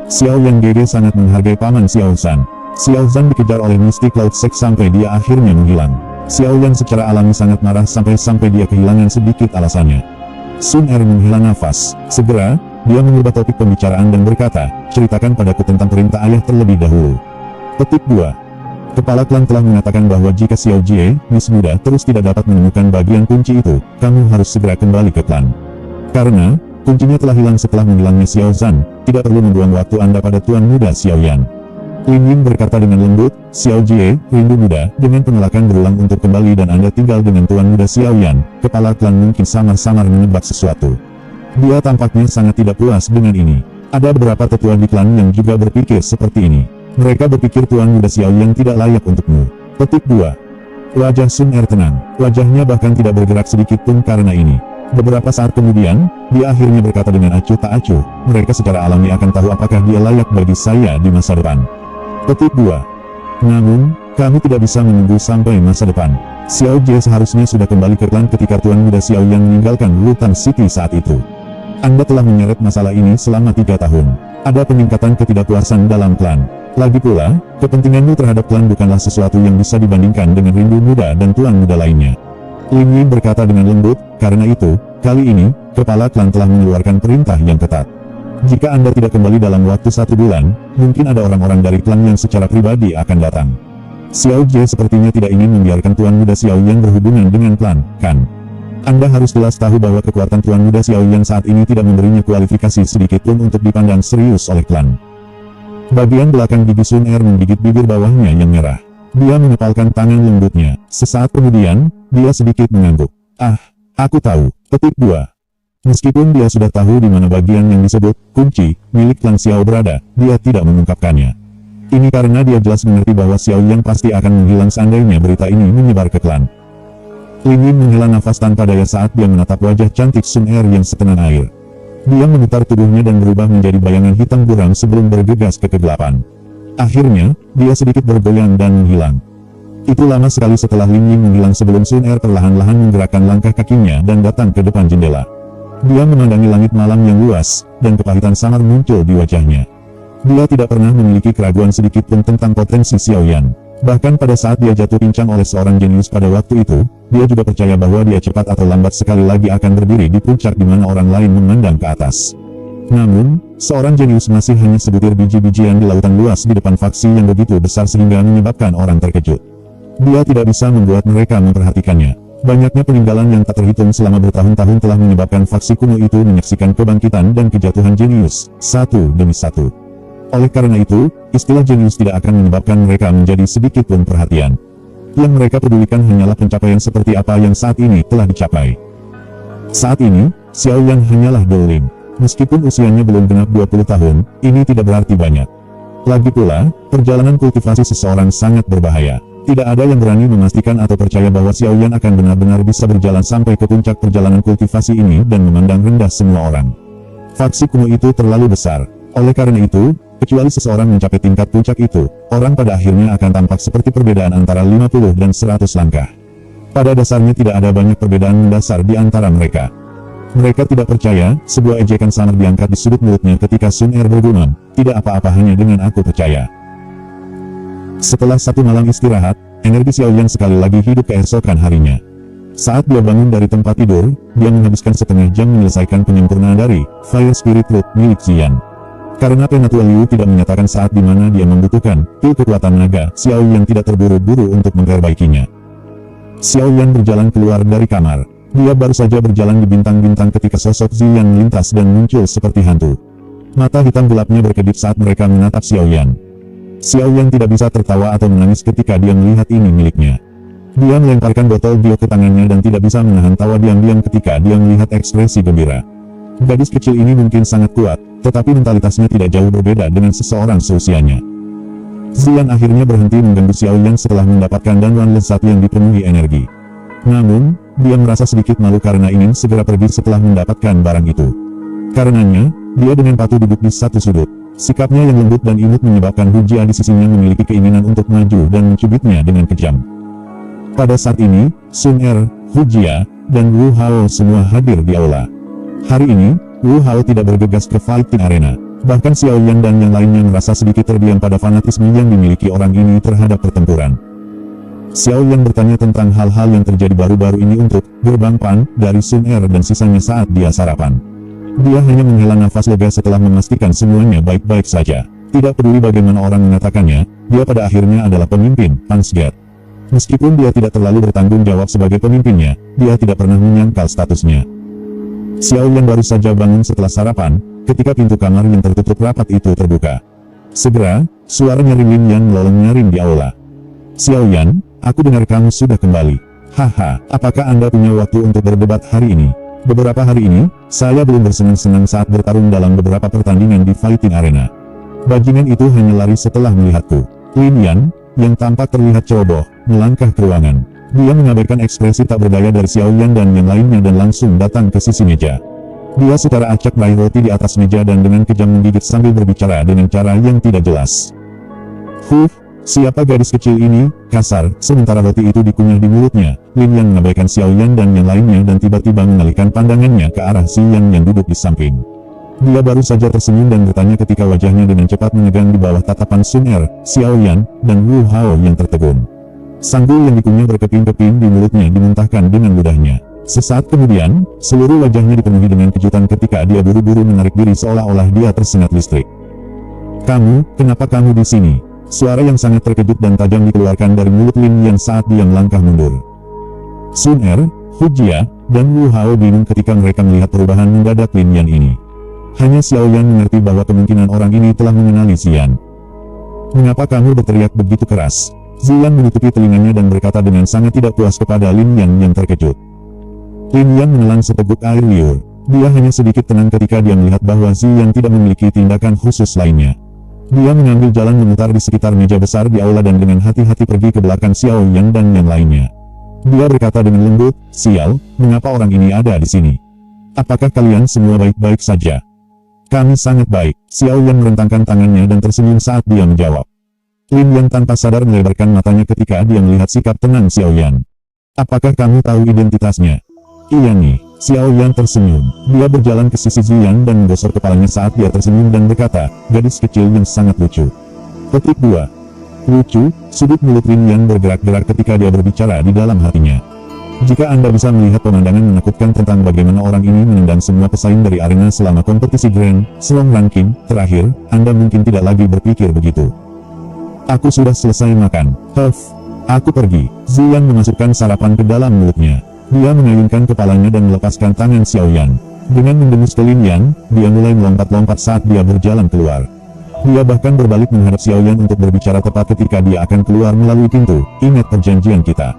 Xiao Yan GG sangat menghargai paman Xiao Zhan. Xiao Zhan dikejar oleh Mystic Cloud Sekte sampai dia akhirnya menghilang. Xiao Yan secara alami sangat marah sampai dia kehilangan sedikit alasannya. Sun Er menghela nafas. Segera, dia mengubah topik pembicaraan dan berkata, ceritakan padaku tentang perintah ayah terlebih dahulu. Petik 2. Kepala klan telah mengatakan bahwa jika Xiao Jie, Miss Muda, terus tidak dapat menemukan bagian kunci itu, kamu harus segera kembali ke klan. Karena, kuncinya telah hilang setelah menghilangnya Xiao Zhan, tidak perlu membuang waktu Anda pada Tuan Muda Xiao Yan. Ling Ying berkata dengan lembut, "Xiao Jie, rindu muda, dengan penolakan berulang untuk kembali dan Anda tinggal dengan Tuan Muda Xiao Yan." Kepala klan mungkin samar-samar menebak sesuatu. Dia tampaknya sangat tidak puas dengan ini. Ada beberapa tetua di klan yang juga berpikir seperti ini. Mereka berpikir Tuan Muda Xiao Yan tidak layak untukmu. Petik 2. Wajah Sun Er tenang. Wajahnya bahkan tidak bergerak sedikit pun karena ini. Beberapa saat kemudian, dia akhirnya berkata dengan acuh tak acuh, "Mereka secara alami akan tahu apakah dia layak bagi saya di masa depan." Petik 2. Namun, kami tidak bisa menunggu sampai masa depan. Xiao Jie seharusnya sudah kembali ke klan ketika Tuan Muda Xiao Yan meninggalkan Lutan City saat itu. Anda telah menyeret masalah ini selama 3 tahun. Ada peningkatan ketidakpuasan dalam klan. Lagi pula, kepentinganmu terhadap klan bukanlah sesuatu yang bisa dibandingkan dengan rindu muda dan Tuan Muda lainnya. Ling Ying berkata dengan lembut, "Karena itu, kali ini, kepala klan telah mengeluarkan perintah yang ketat. Jika Anda tidak kembali dalam waktu 1 bulan, mungkin ada orang-orang dari klan yang secara pribadi akan datang." Xiao Jie sepertinya tidak ingin membiarkan Tuan Muda Xiao Yan berhubungan dengan klan, kan? Anda harus jelas tahu bahwa kekuatan Tuan Muda Xiao Yan saat ini tidak memberinya kualifikasi sedikit pun untuk dipandang serius oleh klan. Bagian belakang gigi Sun Er menggigit bibir bawahnya yang merah. Dia mengepalkan tangan lembutnya. Sesaat kemudian, dia sedikit mengangguk. "Ah, aku tahu." Petik 2. Meskipun dia sudah tahu di mana bagian yang disebut kunci milik klan Xiao berada, dia tidak mengungkapkannya. Ini karena dia jelas mengerti bahwa Xiao Yan pasti akan menghilang seandainya berita ini menyebar ke klan. Ling Ying menghela nafas tanpa daya saat dia menatap wajah cantik Sun Er yang setenan air. Dia memutar tubuhnya dan berubah menjadi bayangan hitam buram sebelum bergegas ke kegelapan. Akhirnya, dia sedikit bergoyang dan menghilang. Itu lama sekali setelah Ling Ying menghilang sebelum Sun Er perlahan-lahan menggerakkan langkah kakinya dan datang ke depan jendela. Dia memandangi langit malam yang luas, dan kepahitan samar muncul di wajahnya. Dia tidak pernah memiliki keraguan sedikit pun tentang potensi Xiao Yan. Bahkan pada saat dia jatuh pincang oleh seorang jenius pada waktu itu, dia juga percaya bahwa dia cepat atau lambat sekali lagi akan berdiri di puncak di mana orang lain memandang ke atas. Namun, seorang jenius masih hanya sebutir biji-bijian di lautan luas di depan faksi yang begitu besar sehingga menyebabkan orang terkejut. Dia tidak bisa membuat mereka memperhatikannya. Banyaknya peninggalan yang tak terhitung selama bertahun-tahun telah menyebabkan faksi kuno itu menyaksikan kebangkitan dan kejatuhan jenius, satu demi satu. Oleh karena itu, istilah jenius tidak akan menyebabkan mereka menjadi sedikit pun perhatian. Yang mereka pedulikan hanyalah pencapaian seperti apa yang saat ini telah dicapai. Saat ini, Xiao Yan hanyalah Douling. Meskipun usianya belum genap 20 tahun, ini tidak berarti banyak. Lagi pula, perjalanan kultivasi seseorang sangat berbahaya. Tidak ada yang berani memastikan atau percaya bahwa Xiao Yan akan benar-benar bisa berjalan sampai ke puncak perjalanan kultivasi ini dan memandang rendah semua orang. Faksi kuno itu terlalu besar. Oleh karena itu, kecuali seseorang mencapai tingkat puncak itu, orang pada akhirnya akan tampak seperti perbedaan antara 50 dan 100 langkah. Pada dasarnya tidak ada banyak perbedaan mendasar di antara mereka. Mereka tidak percaya, sebuah ejekan samar diangkat di sudut mulutnya ketika Sun Er bergumam, "Tidak apa-apa, hanya dengan aku percaya." Setelah 1 malam istirahat, energi Xiao Yan sekali lagi hidup keesokan harinya. Saat dia bangun dari tempat tidur, dia menghabiskan setengah jam menyelesaikan penyempurnaan dari Fire Spirit Root milik Xian. Karena Penatua Liu tidak menyatakan saat di mana dia membutuhkan pil kekuatan naga, Xiao Yan tidak terburu-buru untuk memperbaikinya. Xiao Yan berjalan keluar dari kamar. Dia baru saja berjalan di bintang-bintang ketika sosok Xian melintas dan muncul seperti hantu. Mata hitam gelapnya berkedip saat mereka menatap Xiao Yan. Xiao Yan tidak bisa tertawa atau menangis ketika dia melihat ini miliknya. Dia melemparkan botol bio ke tangannya dan tidak bisa menahan tawa diam-diam ketika dia melihat ekspresi gembira. Gadis kecil ini mungkin sangat kuat, tetapi mentalitasnya tidak jauh berbeda dengan seseorang seusianya. Xian akhirnya berhenti mengganggu Xiao Yan setelah mendapatkan danwan lezat yang dipenuhi energi. Namun, dia merasa sedikit malu karena ingin segera pergi setelah mendapatkan barang itu. Karenanya, dia dengan patuh duduk di satu sudut. Sikapnya yang lembut dan imut menyebabkan Hu Jia di sisinya memiliki keinginan untuk maju dan mencubitnya dengan kejam. Pada saat ini, Sun Er, Hu Jia, dan Wu Hao semua hadir di aula. Hari ini, Wu Hao tidak bergegas ke fighting arena. Bahkan Xiao Yan dan yang lainnya merasa sedikit terdiam pada fanatisme yang dimiliki orang ini terhadap pertempuran. Xiao Yan bertanya tentang hal-hal yang terjadi baru-baru ini untuk gerbang Pan dari Sun Er dan sisanya saat dia sarapan. Dia hanya menghela nafas lega setelah memastikan semuanya baik-baik saja. Tidak peduli bagaimana orang mengatakannya, dia pada akhirnya adalah pemimpin Pansget. Meskipun dia tidak terlalu bertanggung jawab sebagai pemimpinnya, dia tidak pernah menyangkal statusnya. Xiao Yan baru saja bangun setelah sarapan, ketika pintu kamar yang tertutup rapat itu terbuka. Segera, suara nyaring Lin Yan melolong nyaring di aula. Xiao Yan, aku dengar kamu sudah kembali. Haha, apakah Anda punya waktu untuk berdebat hari ini? Beberapa hari ini, saya belum bersenang-senang saat bertarung dalam beberapa pertandingan di fighting arena. Bajingan itu hanya lari setelah melihatku. Lin Yan, yang tampak terlihat ceroboh, melangkah ke ruangan. Dia mengabaikan ekspresi tak berdaya dari Xiao Yan dan yang lainnya dan langsung datang ke sisi meja. Dia setara acak meraih roti di atas meja dan dengan kejam menggigit sambil berbicara dengan cara yang tidak jelas. Siapa gadis kecil ini? Kasar, sementara roti itu dikunyah di mulutnya. Lin Yan mengabaikan Xiao Yan dan yang lainnya dan tiba-tiba mengalihkan pandangannya ke arah Si Yan yang duduk di samping. Dia baru saja tersenyum dan bertanya ketika wajahnya dengan cepat menegang di bawah tatapan Sun Er, Xiao Yan, dan Wu Hao yang tertegun. Sanggul yang dikunyah berkeping-keping di mulutnya dimuntahkan dengan mudahnya. Sesaat kemudian, seluruh wajahnya dipenuhi dengan kejutan ketika dia buru-buru menarik diri seolah-olah dia tersengat listrik. Kenapa kamu di sini? Suara yang sangat terkejut dan tajam dikeluarkan dari mulut Lin Yan saat dia melangkah mundur. Sun Er, Hu Jia, dan Wu Hao bingung ketika mereka melihat perubahan mendadak Lin Yan ini. Hanya Xiao Yan mengerti bahwa kemungkinan orang ini telah mengenali Xian. Mengapa kamu berteriak begitu keras? Xian menutupi telinganya dan berkata dengan sangat tidak puas kepada Lin Yan yang terkejut. Lin Yan menelan seteguk air liur. Dia hanya sedikit tenang ketika dia melihat bahwa Xian tidak memiliki tindakan khusus lainnya. Dia mengambil jalan memutar di sekitar meja besar di aula dan dengan hati-hati pergi ke belakang Xiao Yan dan yang lainnya. Dia berkata dengan lembut, "Sial, mengapa orang ini ada di sini? Apakah kalian semua baik-baik saja?" "Kami sangat baik." Xiao Yan merentangkan tangannya dan tersenyum saat dia menjawab. Lin Yan tanpa sadar melebarkan matanya ketika dia melihat sikap tenang Xiao Yan. "Apakah kamu tahu identitasnya?" "Iya nih." Xiao Yan tersenyum. Dia berjalan ke sisi Xian dan menggosok kepalanya saat dia tersenyum dan berkata, "Gadis kecil yang sangat lucu." Petik 2. Lucu, sudut mulut Lin Yan bergerak-gerak ketika dia berbicara di dalam hatinya. Jika Anda bisa melihat pemandangan menakutkan tentang bagaimana orang ini menendang semua pesaing dari arena selama kompetisi Grand Slam ranking terakhir, Anda mungkin tidak lagi berpikir begitu. "Aku sudah selesai makan. Aku pergi." Xian memasukkan sarapan ke dalam mulutnya. Dia mengayunkan kepalanya dan melepaskan tangan Xiao Yan. Dengan mendengus ke Lin Yan, dia mulai melompat-lompat saat dia berjalan keluar. Dia bahkan berbalik menghadap Xiao Yan untuk berbicara tepat ketika dia akan keluar melalui pintu. "Ingat perjanjian kita.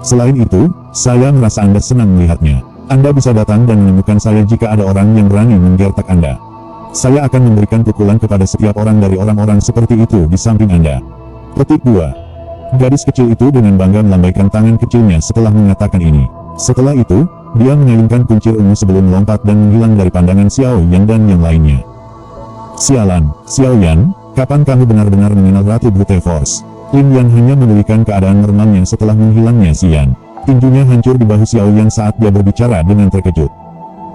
Selain itu, saya merasa Anda senang melihatnya. Anda bisa datang dan menemukan saya jika ada orang yang berani menggertak Anda. Saya akan memberikan pukulan kepada setiap orang dari orang-orang seperti itu di samping Anda." Petik 2. Gadis kecil itu dengan bangga melambaikan tangan kecilnya setelah mengatakan ini. Setelah itu, dia mengayunkan kuncir ungu sebelum melompat dan menghilang dari pandangan Xiao Yan dan yang lainnya. "Sialan, Xiao Yan, kapan kamu benar-benar mengenal Ratu Brute Force?" Lin Yan hanya memulihkan keadaan normalnya setelah menghilangnya Xian. Tinjunya hancur di bahu Xiao Yan saat dia berbicara dengan terkejut.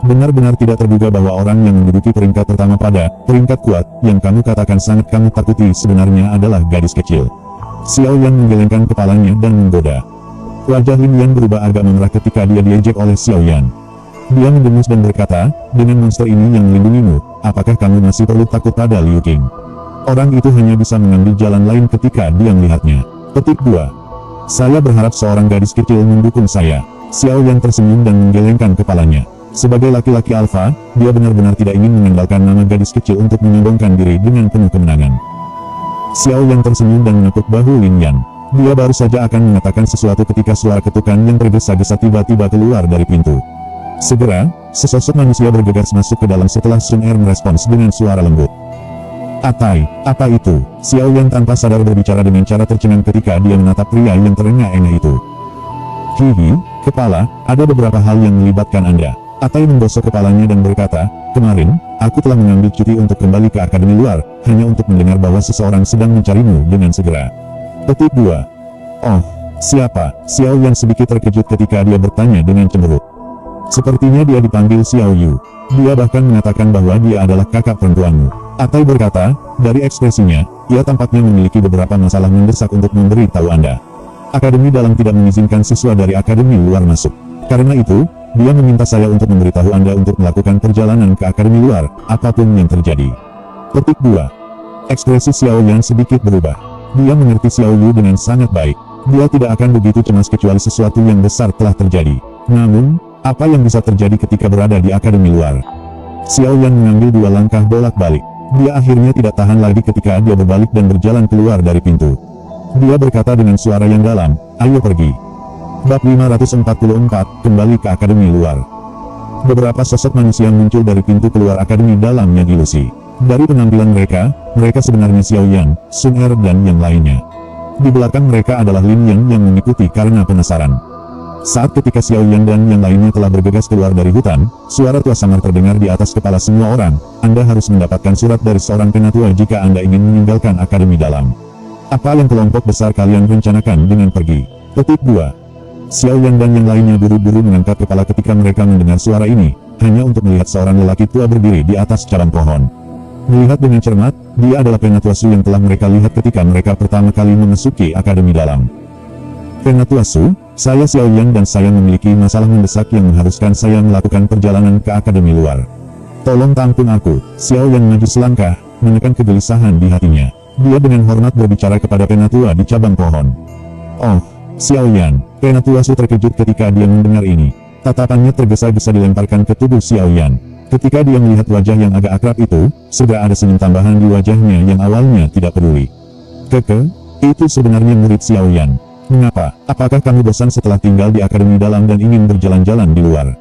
"Benar-benar tidak terduga bahwa orang yang menduduki peringkat pertama pada peringkat kuat, yang kamu katakan sangat kamu takuti sebenarnya adalah gadis kecil." Xiao Yan menggelengkan kepalanya dan menggoda. Wajah Lin Yan berubah agak memerah ketika dia diejek oleh Xiao Yan. Dia mendengus dan berkata, "Dengan monster ini yang melindungimu, apakah kamu masih perlu takut pada Liu Qing? Orang itu hanya bisa mengambil jalan lain ketika dia melihatnya." Petik 2. "Saya berharap seorang gadis kecil mendukung saya." Xiao Yan tersenyum dan menggelengkan kepalanya. Sebagai laki-laki alfa, dia benar-benar tidak ingin mengandalkan nama gadis kecil untuk menyombongkan diri dengan penuh kemenangan. Xiao Yan tersenyum dan menepuk bahu Lin Yan. Dia baru saja akan mengatakan sesuatu ketika suara ketukan yang tergesa-gesa tiba-tiba keluar dari pintu. Segera, sesosok manusia bergegas masuk ke dalam setelah Sun Er merespons dengan suara lembut. "Atai, apa itu?" Xiao Yan tanpa sadar berbicara dengan cara tercengang ketika dia menatap pria yang terengah-engah itu. "Hihi, kepala, ada beberapa hal yang melibatkan Anda." Atai menggosok kepalanya dan berkata, "Kemarin, aku telah mengambil cuti untuk kembali ke akademi luar, hanya untuk mendengar bahwa seseorang sedang mencarimu dengan segera." Petik 2. "Oh, siapa?" Xiao Yan sedikit terkejut ketika dia bertanya dengan cemberut. Sepertinya dia dipanggil Xiao Yu. Dia bahkan mengatakan bahwa dia adalah kakak perempuanmu. Atai berkata, dari ekspresinya, ia tampaknya memiliki beberapa masalah mendesak untuk memberi tahu Anda. Akademi dalam tidak mengizinkan siswa dari akademi luar masuk. Karena itu, dia meminta saya untuk memberitahu Anda untuk melakukan perjalanan ke akademi luar, apapun yang terjadi. Petik 2. Ekspresi Xiao Yan sedikit berubah. Dia mengerti Xiao Yu dengan sangat baik. Dia tidak akan begitu cemas kecuali sesuatu yang besar telah terjadi. Namun, apa yang bisa terjadi ketika berada di akademi luar? Xiao Yan mengambil 2 langkah bolak-balik. Dia akhirnya tidak tahan lagi ketika dia berbalik dan berjalan keluar dari pintu. Dia berkata dengan suara yang dalam, "Ayo pergi." Bab 544, kembali ke Akademi Luar. Beberapa sosok manusia muncul dari pintu keluar Akademi dalamnya ilusi. Dari penampilan mereka sebenarnya Xiao Yan, Sun Er dan yang lainnya. Di belakang mereka adalah Lin Yang yang mengikuti karena penasaran. Saat ketika Xiao Yan dan yang lainnya telah bergegas keluar dari hutan, suara tua samar terdengar di atas kepala semua orang. Anda harus mendapatkan surat dari seorang penatua jika Anda ingin meninggalkan Akademi Dalam. Apa yang kelompok besar kalian rencanakan dengan pergi? Petik 2. Xiao Yan dan yang lainnya buru-buru mengangkat kepala ketika mereka mendengar suara ini, hanya untuk melihat seorang lelaki tua berdiri di atas cabang pohon. Melihat dengan cermat, dia adalah Penatua Su yang telah mereka lihat ketika mereka pertama kali memasuki Akademi Dalam. Penatua Su, saya Xiao Yan dan saya memiliki masalah mendesak yang mengharuskan saya melakukan perjalanan ke Akademi Luar. Tolong tampung aku. Xiao Yan maju selangkah, menekan kegelisahan di hatinya. Dia dengan hormat berbicara kepada Penatua di cabang pohon. Oh, Xiao Yan. Penatua Su terkejut ketika dia mendengar ini. Tatapannya tergesa-gesa dilemparkan ke tubuh Xiao Yan. Ketika dia melihat wajah yang agak akrab itu, segera ada senyum tambahan di wajahnya yang awalnya tidak peduli. Keke, itu sebenarnya murid Xiao Yan. Mengapa? Apakah kamu bosan setelah tinggal di Akademi Dalam dan ingin berjalan-jalan di luar?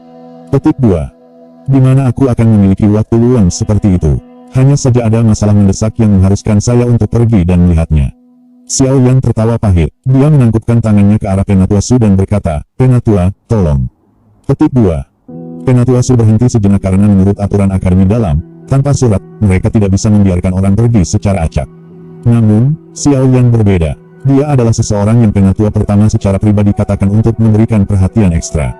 Petik 2. Di mana aku akan memiliki waktu luang seperti itu? Hanya saja ada masalah mendesak yang mengharuskan saya untuk pergi dan melihatnya. Xiao Yan tertawa pahit. Dia menangkupkan tangannya ke arah Penatua Su dan berkata, "Penatua, tolong." Petik 2. Penatua Su berhenti sejenak karena menurut aturan Akademi Dalam, tanpa surat, mereka tidak bisa membiarkan orang pergi secara acak. Namun, Xiao Yan berbeda. Dia adalah seseorang yang penatua pertama secara pribadi katakan untuk memberikan perhatian ekstra.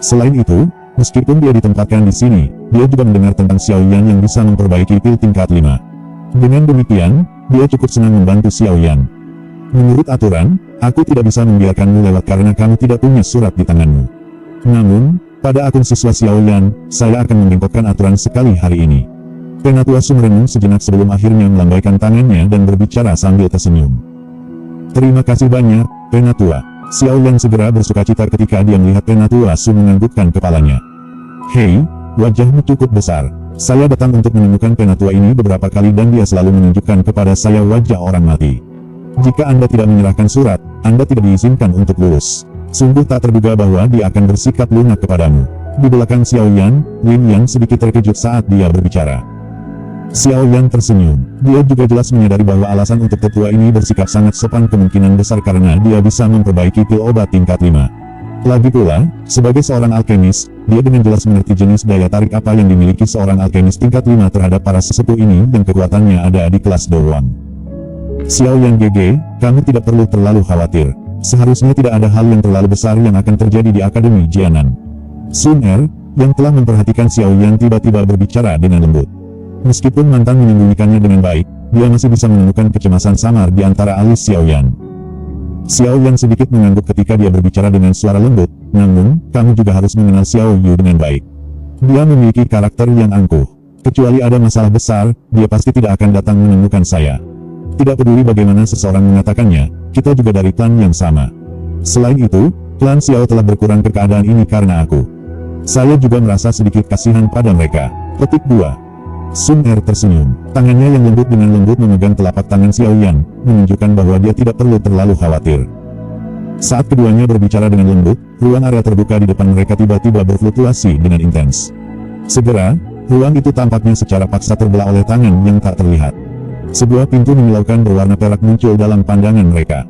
Selain itu, meskipun dia ditempatkan di sini, dia juga mendengar tentang Xiao Yan yang bisa memperbaiki pil tingkat 5. Dengan demikian, dia cukup senang membantu Xiao Yan. Menurut aturan, aku tidak bisa membiarkanmu lewat karena kamu tidak punya surat di tanganmu. Namun, pada akun siswa Xiao Yan, saya akan membengkokkan aturan sekali hari ini. Penatua Su merenung sejenak sebelum akhirnya melambaikan tangannya dan berbicara sambil tersenyum. Terima kasih banyak, Penatua. Xiao Yan segera bersukacita ketika dia melihat Penatua Su menganggukkan kepalanya. Hei, wajahmu cukup besar. Saya datang untuk menemukan Penatua ini beberapa kali dan dia selalu menunjukkan kepada saya wajah orang mati. Jika Anda tidak menyerahkan surat, Anda tidak diizinkan untuk lulus. Sungguh tak terduga bahwa dia akan bersikap lunak kepadamu. Di belakang Xiao Yan, Lin Yang sedikit terkejut saat dia berbicara. Xiao Yan tersenyum. Dia juga jelas menyadari bahwa alasan untuk tetua ini bersikap sangat sopan kemungkinan besar karena dia bisa memperbaiki pil obat tingkat 5. Lagi pula, sebagai seorang alkemis, dia dengan jelas mengerti jenis daya tarik apa yang dimiliki seorang alkemis tingkat 5 terhadap para sesepuh ini yang kekuatannya ada di kelas Doan. Xiao Yan GG, kamu tidak perlu terlalu khawatir. Seharusnya tidak ada hal yang terlalu besar yang akan terjadi di Akademi Jianan. Sun Er, yang telah memperhatikan Xiao Yan tiba-tiba berbicara dengan lembut. Meskipun mantan menyembunyikannya dengan baik, dia masih bisa menemukan kecemasan samar di antara alis Xiao Yan. Xiao Yan sedikit mengangguk ketika dia berbicara dengan suara lembut, namun, kamu juga harus mengenal Xiao Yu dengan baik. Dia memiliki karakter yang angkuh. Kecuali ada masalah besar, dia pasti tidak akan datang menemukan saya. Tidak peduli bagaimana seseorang mengatakannya, kita juga dari klan yang sama. Selain itu, klan Xiao telah berkurang ke keadaan ini karena aku. Saya juga merasa sedikit kasihan pada mereka. Petik 2. Sun Er tersenyum. Tangannya yang lembut dengan lembut memegang telapak tangan Xiao Yan, menunjukkan bahwa dia tidak perlu terlalu khawatir. Saat keduanya berbicara dengan lembut, ruang area terbuka di depan mereka tiba-tiba berfluktuasi dengan intens. Segera, ruang itu tampaknya secara paksa terbelah oleh tangan yang tak terlihat. Sebuah pintu menyilaukan berwarna perak muncul dalam pandangan mereka.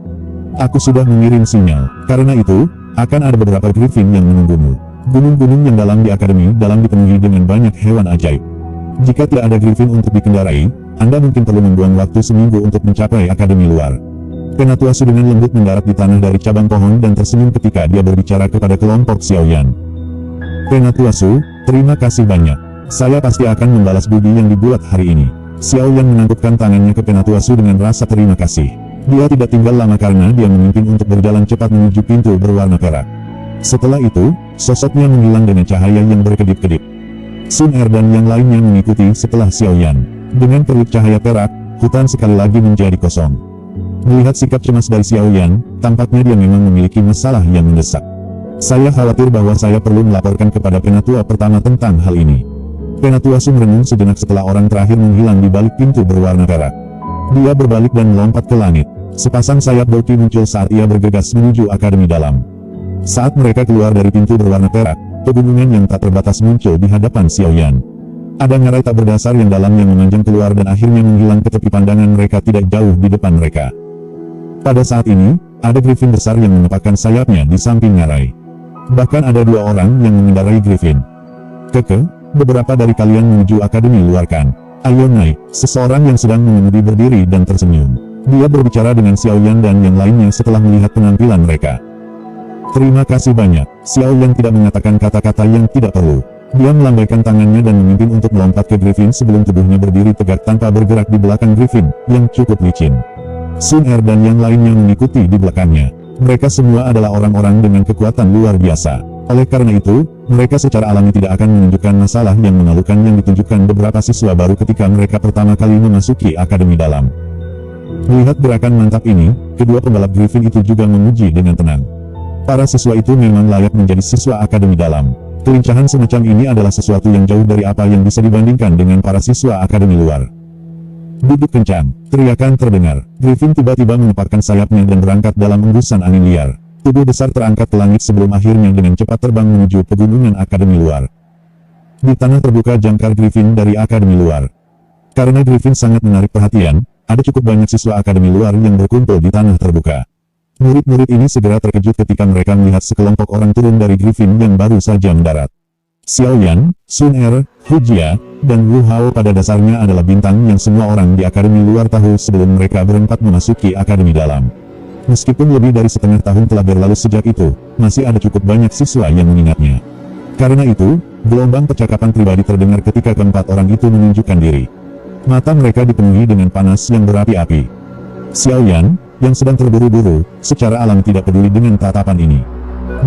Aku sudah mengirim sinyal. Karena itu, akan ada beberapa griffin yang menunggumu. Gunung-gunung yang dalam di Akademi Dalam dipenuhi dengan banyak hewan ajaib. Jika tidak ada griffin untuk dikendarai, Anda mungkin perlu membuang waktu seminggu untuk mencapai Akademi Luar. Penatua Su dengan lembut mendarat di tanah dari cabang pohon dan tersenyum ketika dia berbicara kepada kelompok Xiao Yan. Penatua Su, terima kasih banyak. Saya pasti akan membalas budi yang dibuat hari ini. Xiao Yan menangkupkan tangannya ke Penatua Su dengan rasa terima kasih. Dia tidak tinggal lama karena dia memimpin untuk berjalan cepat menuju pintu berwarna perak. Setelah itu, sosoknya menghilang dengan cahaya yang berkedip-kedip. Sun Er dan yang lainnya mengikuti setelah Xiao Yan. Dengan kerlip cahaya perak, hutan sekali lagi menjadi kosong. Melihat sikap cemas dari Xiao Yan, tampaknya dia memang memiliki masalah yang mendesak. Saya khawatir bahwa saya perlu melaporkan kepada penatua pertama tentang hal ini. Penatua Su merenung sejenak setelah orang terakhir menghilang di balik pintu berwarna perak. Dia berbalik dan melompat ke langit. Sepasang sayap Doki muncul saat ia bergegas menuju akademi dalam. Saat mereka keluar dari pintu berwarna perak, pegunungan yang tak terbatas muncul di hadapan Xiaoyan. Ada ngarai tak berdasar yang dalam yang memanjang keluar dan akhirnya menghilang ke tepi pandangan mereka tidak jauh di depan mereka. Pada saat ini, ada griffin besar yang menepakkan sayapnya di samping ngarai. Bahkan ada dua orang yang mengendarai griffin. Beberapa dari kalian menuju akademi luar kan? Ayo naik. Seseorang yang sedang mengemudi berdiri dan tersenyum. Dia berbicara dengan Xiaoyan dan yang lainnya setelah melihat penampilan mereka. Terima kasih banyak. Xiaoyan tidak mengatakan kata-kata yang tidak perlu. Dia melambaikan tangannya dan memimpin untuk melompat ke griffin sebelum tubuhnya berdiri tegak tanpa bergerak di belakang griffin, yang cukup licin. Sun Er dan yang lainnya mengikuti di belakangnya. Mereka semua adalah orang-orang dengan kekuatan luar biasa. Oleh karena itu, mereka secara alami tidak akan menunjukkan masalah yang memalukan yang ditunjukkan beberapa siswa baru ketika mereka pertama kali memasuki akademi dalam. Melihat gerakan mantap ini, kedua pembalap griffin itu juga memuji dengan tenang. Para siswa itu memang layak menjadi siswa akademi dalam. Kelincahan semacam ini adalah sesuatu yang jauh dari apa yang bisa dibandingkan dengan para siswa akademi luar. Duduk kencang, teriakan terdengar. Griffin tiba-tiba menepakkan sayapnya dan berangkat dalam embusan angin liar. Tubuh besar terangkat ke langit sebelum akhirnya dengan cepat terbang menuju pegunungan akademi luar. Di tanah terbuka jangkar griffin dari akademi luar. Karena griffin sangat menarik perhatian, ada cukup banyak siswa akademi luar yang berkumpul di tanah terbuka. Murid-murid ini segera terkejut ketika mereka melihat sekelompok orang turun dari griffin yang baru saja mendarat. Xiaoyan, Sun Er, Hu Jia, dan Wu Hao pada dasarnya adalah bintang yang semua orang di akademi luar tahu sebelum mereka berempat memasuki akademi dalam. Meskipun lebih dari setengah tahun telah berlalu sejak itu, masih ada cukup banyak siswa yang mengingatnya. Karena itu, gelombang percakapan pribadi terdengar ketika keempat orang itu menunjukkan diri. Mata mereka dipenuhi dengan panas yang berapi-api. Xiaoyan, yang sedang terburu-buru, secara alami tidak peduli dengan tatapan ini.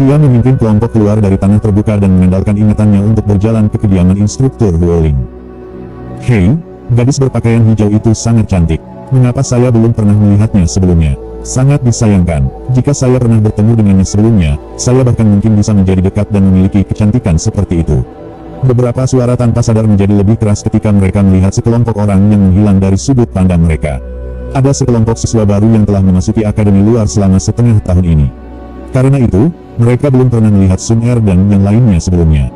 Dia memimpin kelompok keluar dari tanah terbuka dan mengandalkan ingatannya untuk berjalan ke kediaman instruktur Duoling. Hei, gadis berpakaian hijau itu sangat cantik. Mengapa saya belum pernah melihatnya sebelumnya? Sangat disayangkan, jika saya pernah bertemu dengannya sebelumnya, saya bahkan mungkin bisa menjadi dekat dan memiliki kecantikan seperti itu. Beberapa suara tanpa sadar menjadi lebih keras ketika mereka melihat sekelompok orang yang menghilang dari sudut pandang mereka. Ada sekelompok siswa baru yang telah memasuki akademi luar selama setengah tahun ini. Karena itu, mereka belum pernah melihat Sun Er dan yang lainnya sebelumnya.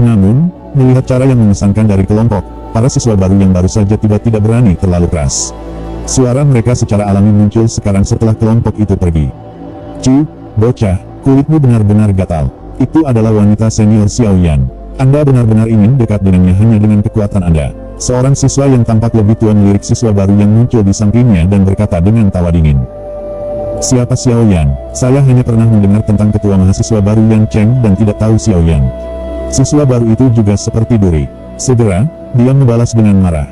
Namun, melihat cara yang mengesankan dari kelompok, para siswa baru yang baru saja tiba tidak berani terlalu keras. Suara mereka secara alami muncul sekarang setelah kelompok itu pergi. Ci, bocah, kulitmu benar-benar gatal. Itu adalah wanita senior Xiaoyan. Anda benar-benar ingin dekat dengannya hanya dengan kekuatan Anda. Seorang siswa yang tampak lebih tua melirik siswa baru yang muncul di sampingnya dan berkata dengan tawa dingin. Siapa Xiaoyan? Saya hanya pernah mendengar tentang ketua mahasiswa baru Yang Cheng dan tidak tahu Xiaoyan. Siswa baru itu juga seperti duri. Segera, dia membalas dengan marah.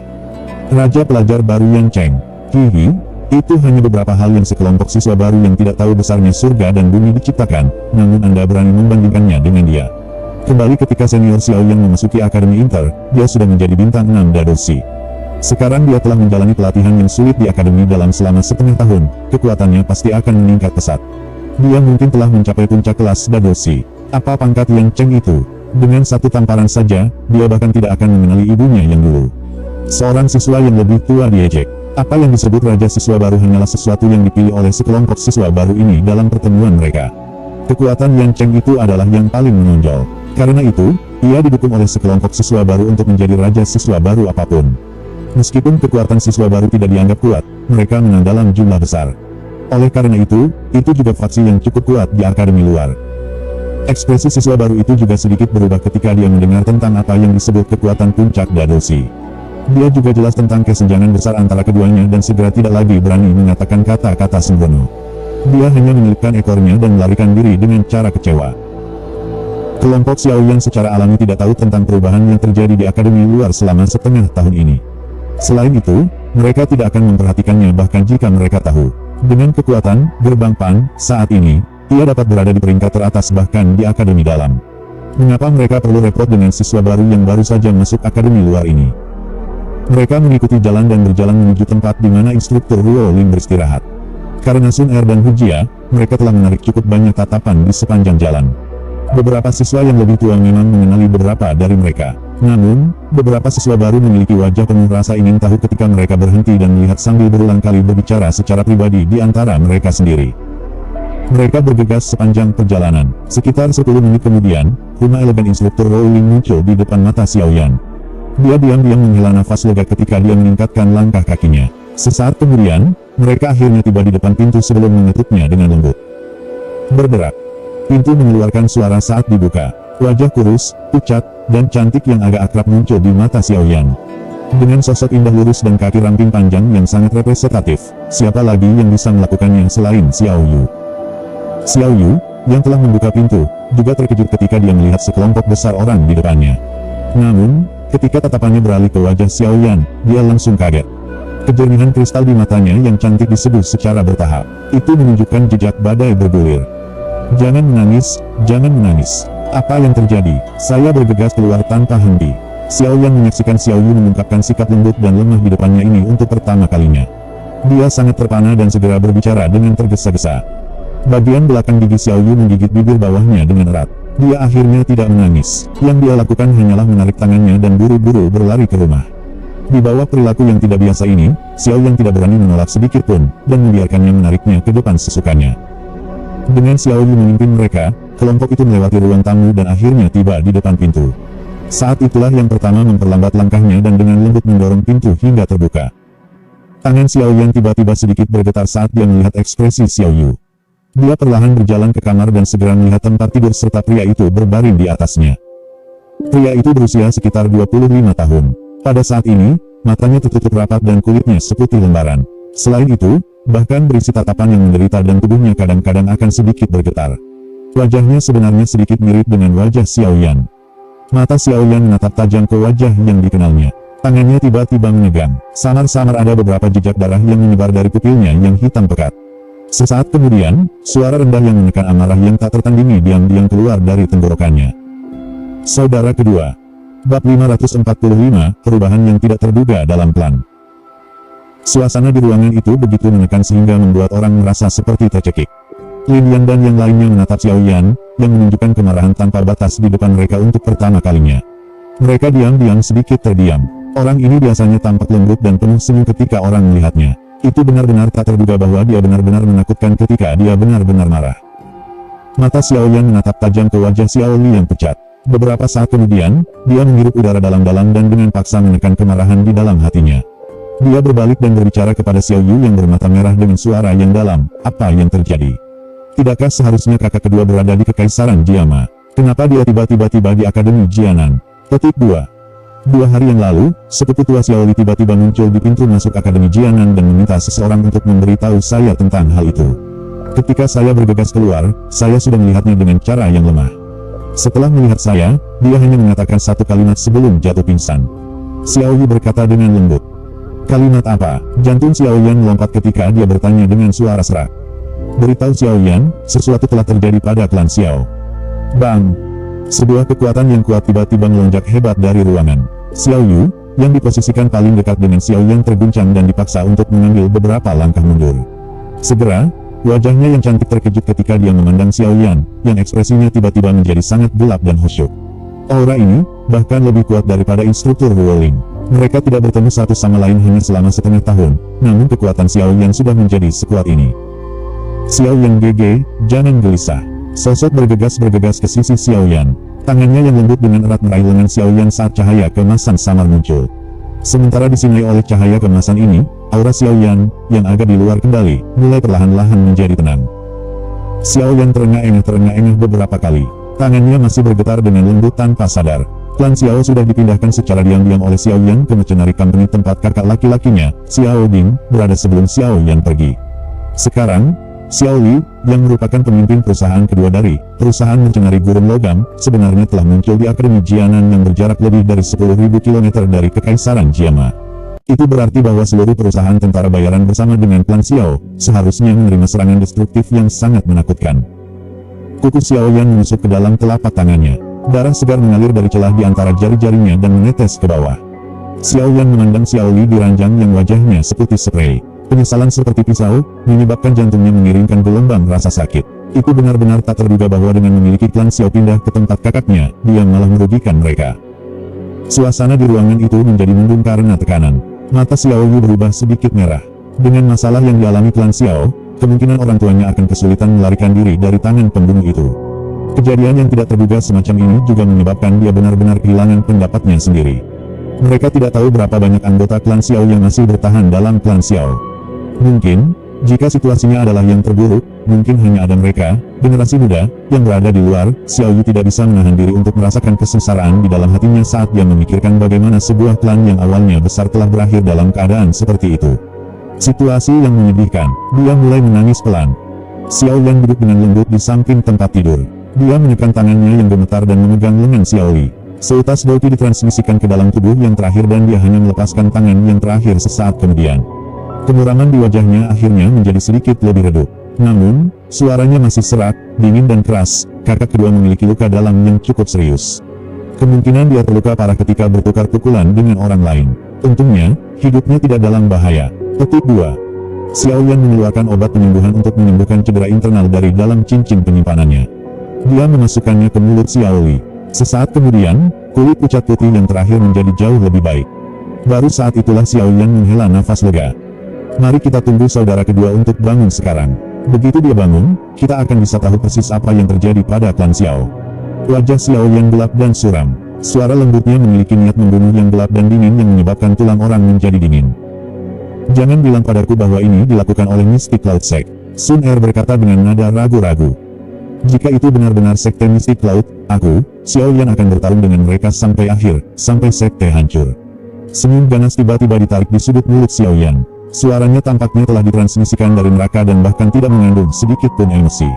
Raja pelajar baru Yang Cheng. Hihi, itu hanya beberapa hal yang sekelompok siswa baru yang tidak tahu besarnya surga dan bumi diciptakan, namun Anda berani membandingkannya dengan dia. Kembali ketika senior Xiaoyan memasuki Akademi Inter, dia sudah menjadi bintang 6 Dadoshi. Sekarang dia telah menjalani pelatihan yang sulit di Akademi dalam selama setengah tahun, kekuatannya pasti akan meningkat pesat. Dia mungkin telah mencapai puncak kelas Dadoshi. Apa pangkat Yang Cheng itu? Dengan satu tamparan saja, dia bahkan tidak akan mengenali ibunya yang dulu. Seorang siswa yang lebih tua diejek. Apa yang disebut Raja Siswa Baru hanyalah sesuatu yang dipilih oleh sekelompok siswa baru ini dalam pertemuan mereka. Kekuatan Yang Cheng itu adalah yang paling menonjol. Karena itu, ia didukung oleh sekelompok siswa baru untuk menjadi Raja Siswa Baru apapun. Meskipun kekuatan siswa baru tidak dianggap kuat, mereka menang dalam jumlah besar. Oleh karena itu juga faksi yang cukup kuat di akademi luar. Ekspresi siswa baru itu juga sedikit berubah ketika dia mendengar tentang apa yang disebut kekuatan puncak Dadoshi. Dia juga jelas tentang kesenjangan besar antara keduanya dan segera tidak lagi berani mengatakan kata-kata sembrono. Dia hanya menyelipkan ekornya dan melarikan diri dengan cara kecewa. Kelompok Xiaoyan secara alami tidak tahu tentang perubahan yang terjadi di akademi luar selama setengah tahun ini. Selain itu, mereka tidak akan memperhatikannya bahkan jika mereka tahu. Dengan kekuatan Gerbang Pan, saat ini, ia dapat berada di peringkat teratas bahkan di akademi dalam. Mengapa mereka perlu repot dengan siswa baru yang baru saja masuk akademi luar ini? Mereka mengikuti jalan dan berjalan menuju tempat di mana instruktur Ruo Ling beristirahat. Karena Sun Er dan Hu Jia, mereka telah menarik cukup banyak tatapan di sepanjang jalan. Beberapa siswa yang lebih tua memang mengenali beberapa dari mereka. Namun, beberapa siswa baru memiliki wajah penuh rasa ingin tahu ketika mereka berhenti dan melihat sambil berulang kali berbicara secara pribadi di antara mereka sendiri. Mereka bergegas sepanjang perjalanan. Sekitar 10 menit kemudian, Huma elegan instruktur rolling muncul di depan mata Xiaoyan. Dia diam-diam menghela nafas lega ketika dia meningkatkan langkah kakinya. Sesaat kemudian, mereka akhirnya tiba di depan pintu sebelum mengetupnya dengan lembut. Berderak. Pintu mengeluarkan suara saat dibuka. Wajah kurus, pucat, dan cantik yang agak akrab muncul di mata Xiaoyan. Dengan sosok indah lurus dan kaki ramping panjang yang sangat representatif, siapa lagi yang bisa melakukannya selain Xiao Yu? Xiao Yu, yang telah membuka pintu, juga terkejut ketika dia melihat sekelompok besar orang di depannya. Namun, ketika tatapannya beralih ke wajah Xiaoyan, dia langsung kaget. Kejernihan kristal di matanya yang cantik diseduh secara bertahap. Itu menunjukkan jejak badai bergulir. Jangan menangis, jangan menangis. Apa yang terjadi? Saya bergegas keluar tanpa henti. Xiaoyan menyaksikan Xiao Yu mengungkapkan sikap lembut dan lemah di depannya ini untuk pertama kalinya. Dia sangat terpana dan segera berbicara dengan tergesa-gesa. Bagian belakang gigi Xiao Yu menggigit bibir bawahnya dengan erat. Dia akhirnya tidak menangis. Yang dia lakukan hanyalah menarik tangannya dan buru-buru berlari ke rumah. Di bawah perilaku yang tidak biasa ini, Xiao Yang tidak berani menolak sedikit pun, dan membiarkannya menariknya ke depan sesukanya. Dengan Xiao Yu memimpin mereka, kelompok itu melewati ruang tamu dan akhirnya tiba di depan pintu. Saat itulah yang pertama memperlambat langkahnya dan dengan lembut mendorong pintu hingga terbuka. Tangan Xiao Yang tiba-tiba sedikit bergetar saat dia melihat ekspresi Xiao Yu. Dia perlahan berjalan ke kamar dan segera melihat tempat tidur serta pria itu berbaring di atasnya. Pria itu berusia sekitar 25 tahun. Pada saat ini, matanya tertutup rapat dan kulitnya seputih lembaran. Selain itu, bahkan berisi tatapan yang menderita dan tubuhnya kadang-kadang akan sedikit bergetar. Wajahnya sebenarnya sedikit mirip dengan wajah Xiaoyan. Mata Xiaoyan menatap tajam ke wajah yang dikenalnya. Tangannya tiba-tiba menegang. Samar-samar ada beberapa jejak darah yang menyebar dari pupilnya yang hitam pekat. Sesaat kemudian, suara rendah yang menekan amarah yang tak tertandingi diam-diam keluar dari tenggorokannya. Saudara kedua. Bab 545, perubahan yang tidak terduga dalam plan. Suasana di ruangan itu begitu menekan sehingga membuat orang merasa seperti tercekik. Lin Yan dan yang lainnya menatap Xiaoyan, yang menunjukkan kemarahan tanpa batas di depan mereka untuk pertama kalinya. Mereka diam-diam sedikit terdiam. Orang ini biasanya tampak lembut dan penuh senyum ketika orang melihatnya. Itu benar-benar tak terduga bahwa dia benar-benar menakutkan ketika dia benar-benar marah. Mata Xiaoyan menatap tajam ke wajah Xiao Li yang pucat. Beberapa saat kemudian, dia menghirup udara dalam-dalam dan dengan paksa menekan kemarahan di dalam hatinya. Dia berbalik dan berbicara kepada Xiao Yu yang bermata merah dengan suara yang dalam. Apa yang terjadi? Tidakkah seharusnya kakak kedua berada di Kekaisaran Jiama? Kenapa dia tiba-tiba tiba di Akademi Jianan? Petik 2. 2 hari yang lalu, sepupu tua Xiao Li tiba-tiba muncul di pintu masuk Akademi Jianan dan meminta seseorang untuk memberitahu saya tentang hal itu. Ketika saya bergegas keluar, saya sudah melihatnya dengan cara yang lemah. Setelah melihat saya, dia hanya mengatakan satu kalimat sebelum jatuh pingsan. Xiao Yu berkata dengan lembut. Kalimat apa? Jantung Xiao Yan melompat ketika dia bertanya dengan suara serak. Beritahu Xiao Yan, sesuatu telah terjadi pada klan Xiao. Bang! Sebuah kekuatan yang kuat tiba-tiba melonjak hebat dari ruangan. Xiao Yu, yang diposisikan paling dekat dengan Xiao Yang terguncang dan dipaksa untuk mengambil beberapa langkah mundur. Segera, wajahnya yang cantik terkejut ketika dia memandang Xiao Yan, yang ekspresinya tiba-tiba menjadi sangat gelap dan khusyuk. Aura ini, bahkan lebih kuat daripada instruktur Ruoling. Mereka tidak bertemu satu sama lain hanya selama setengah tahun, namun kekuatan Xiao Yan sudah menjadi sekuat ini. Xiao Yang GG, jangan gelisah. Sosok bergegas ke sisi Xiao Yan. Tangannya yang lembut dengan erat meraih lengan Xiao Yan saat cahaya kemasan samar muncul. Sementara disinai oleh cahaya kemasan ini, aura Xiao Yan, yang agak di luar kendali, mulai perlahan-lahan menjadi tenang. Xiao Yan terengah-engah beberapa kali. Tangannya masih bergetar dengan lembut tanpa sadar. Klan Xiao sudah dipindahkan secara diam-diam oleh Xiao Yan ke Mercenary Company tempat kakak laki-lakinya, Xiao Ding, berada sebelum Xiao Yan pergi. Sekarang, Xiao Li, yang merupakan pemimpin perusahaan kedua dari perusahaan Mercenary Gurun Logam, sebenarnya telah muncul di Akademi Jianan yang berjarak lebih dari 10.000 km dari Kekaisaran Jiama. Itu berarti bahwa seluruh perusahaan tentara bayaran bersama dengan klan Xiao, seharusnya menerima serangan destruktif yang sangat menakutkan. Kuku Xiao Yan menusuk ke dalam telapak tangannya. Darah segar mengalir dari celah di antara jari-jarinya dan menetes ke bawah. Xiao Yan memandang Xiao Li di ranjang yang wajahnya seputih sprei. Penyesalan seperti pisau, menyebabkan jantungnya mengiringkan gelombang rasa sakit. Itu benar-benar tak terduga bahwa dengan memiliki klan Xiao pindah ke tempat kakaknya, dia malah merugikan mereka. Suasana di ruangan itu menjadi mendung karena tekanan. Mata Xiao Yu berubah sedikit merah. Dengan masalah yang dialami klan Xiao, kemungkinan orang tuanya akan kesulitan melarikan diri dari tangan pembunuh itu. Kejadian yang tidak terduga semacam ini juga menyebabkan dia benar-benar kehilangan pendapatnya sendiri. Mereka tidak tahu berapa banyak anggota klan Xiao yang masih bertahan dalam klan Xiao. Mungkin, jika situasinya adalah yang terburuk, mungkin hanya ada mereka, generasi muda, yang berada di luar. Xiao Yu tidak bisa menahan diri untuk merasakan kesengsaraan di dalam hatinya saat dia memikirkan bagaimana sebuah klan yang awalnya besar telah berakhir dalam keadaan seperti itu. Situasi yang menyedihkan. Dia mulai menangis pelan. Xiao Yan duduk dengan lembut di samping tempat tidur. Dia menekan tangannya yang gemetar dan memegang lengan Xiao Li. Seutas Douqi ditransmisikan ke dalam tubuh yang terakhir dan dia hanya melepaskan tangan yang terakhir sesaat kemudian. Kemuraman di wajahnya akhirnya menjadi sedikit lebih redup. Namun, suaranya masih serak, dingin dan keras. Kakak kedua memiliki luka dalam yang cukup serius. Kemungkinan dia terluka parah ketika bertukar pukulan dengan orang lain. Untungnya, hidupnya tidak dalam bahaya. Petik 2. Xiao Yan mengeluarkan obat penyembuhan untuk menyembuhkan cedera internal dari dalam cincin penyimpanannya. Dia memasukkannya ke mulut Xiao Li. Sesaat kemudian, kulit pucat putih yang terakhir menjadi jauh lebih baik. Baru saat itulah Xiao Yan menghela nafas lega. Mari kita tunggu saudara kedua untuk bangun sekarang. Begitu dia bangun, kita akan bisa tahu persis apa yang terjadi pada klan Xiao. Wajah Xiao Yan gelap dan suram. Suara lembutnya memiliki niat membunuh yang gelap dan dingin yang menyebabkan tulang orang menjadi dingin. Jangan bilang padaku bahwa ini dilakukan oleh Mystic Cloud Sect. Sun Er berkata dengan nada ragu-ragu. Jika itu benar-benar sekte Mystic Cloud, aku, Xiao Yan akan bertarung dengan mereka sampai akhir, sampai sekte hancur. Senyum ganas tiba-tiba ditarik di sudut mulut Xiao Yan. Suaranya tampaknya telah ditransmisikan dari neraka dan bahkan tidak mengandung sedikit pun emosi.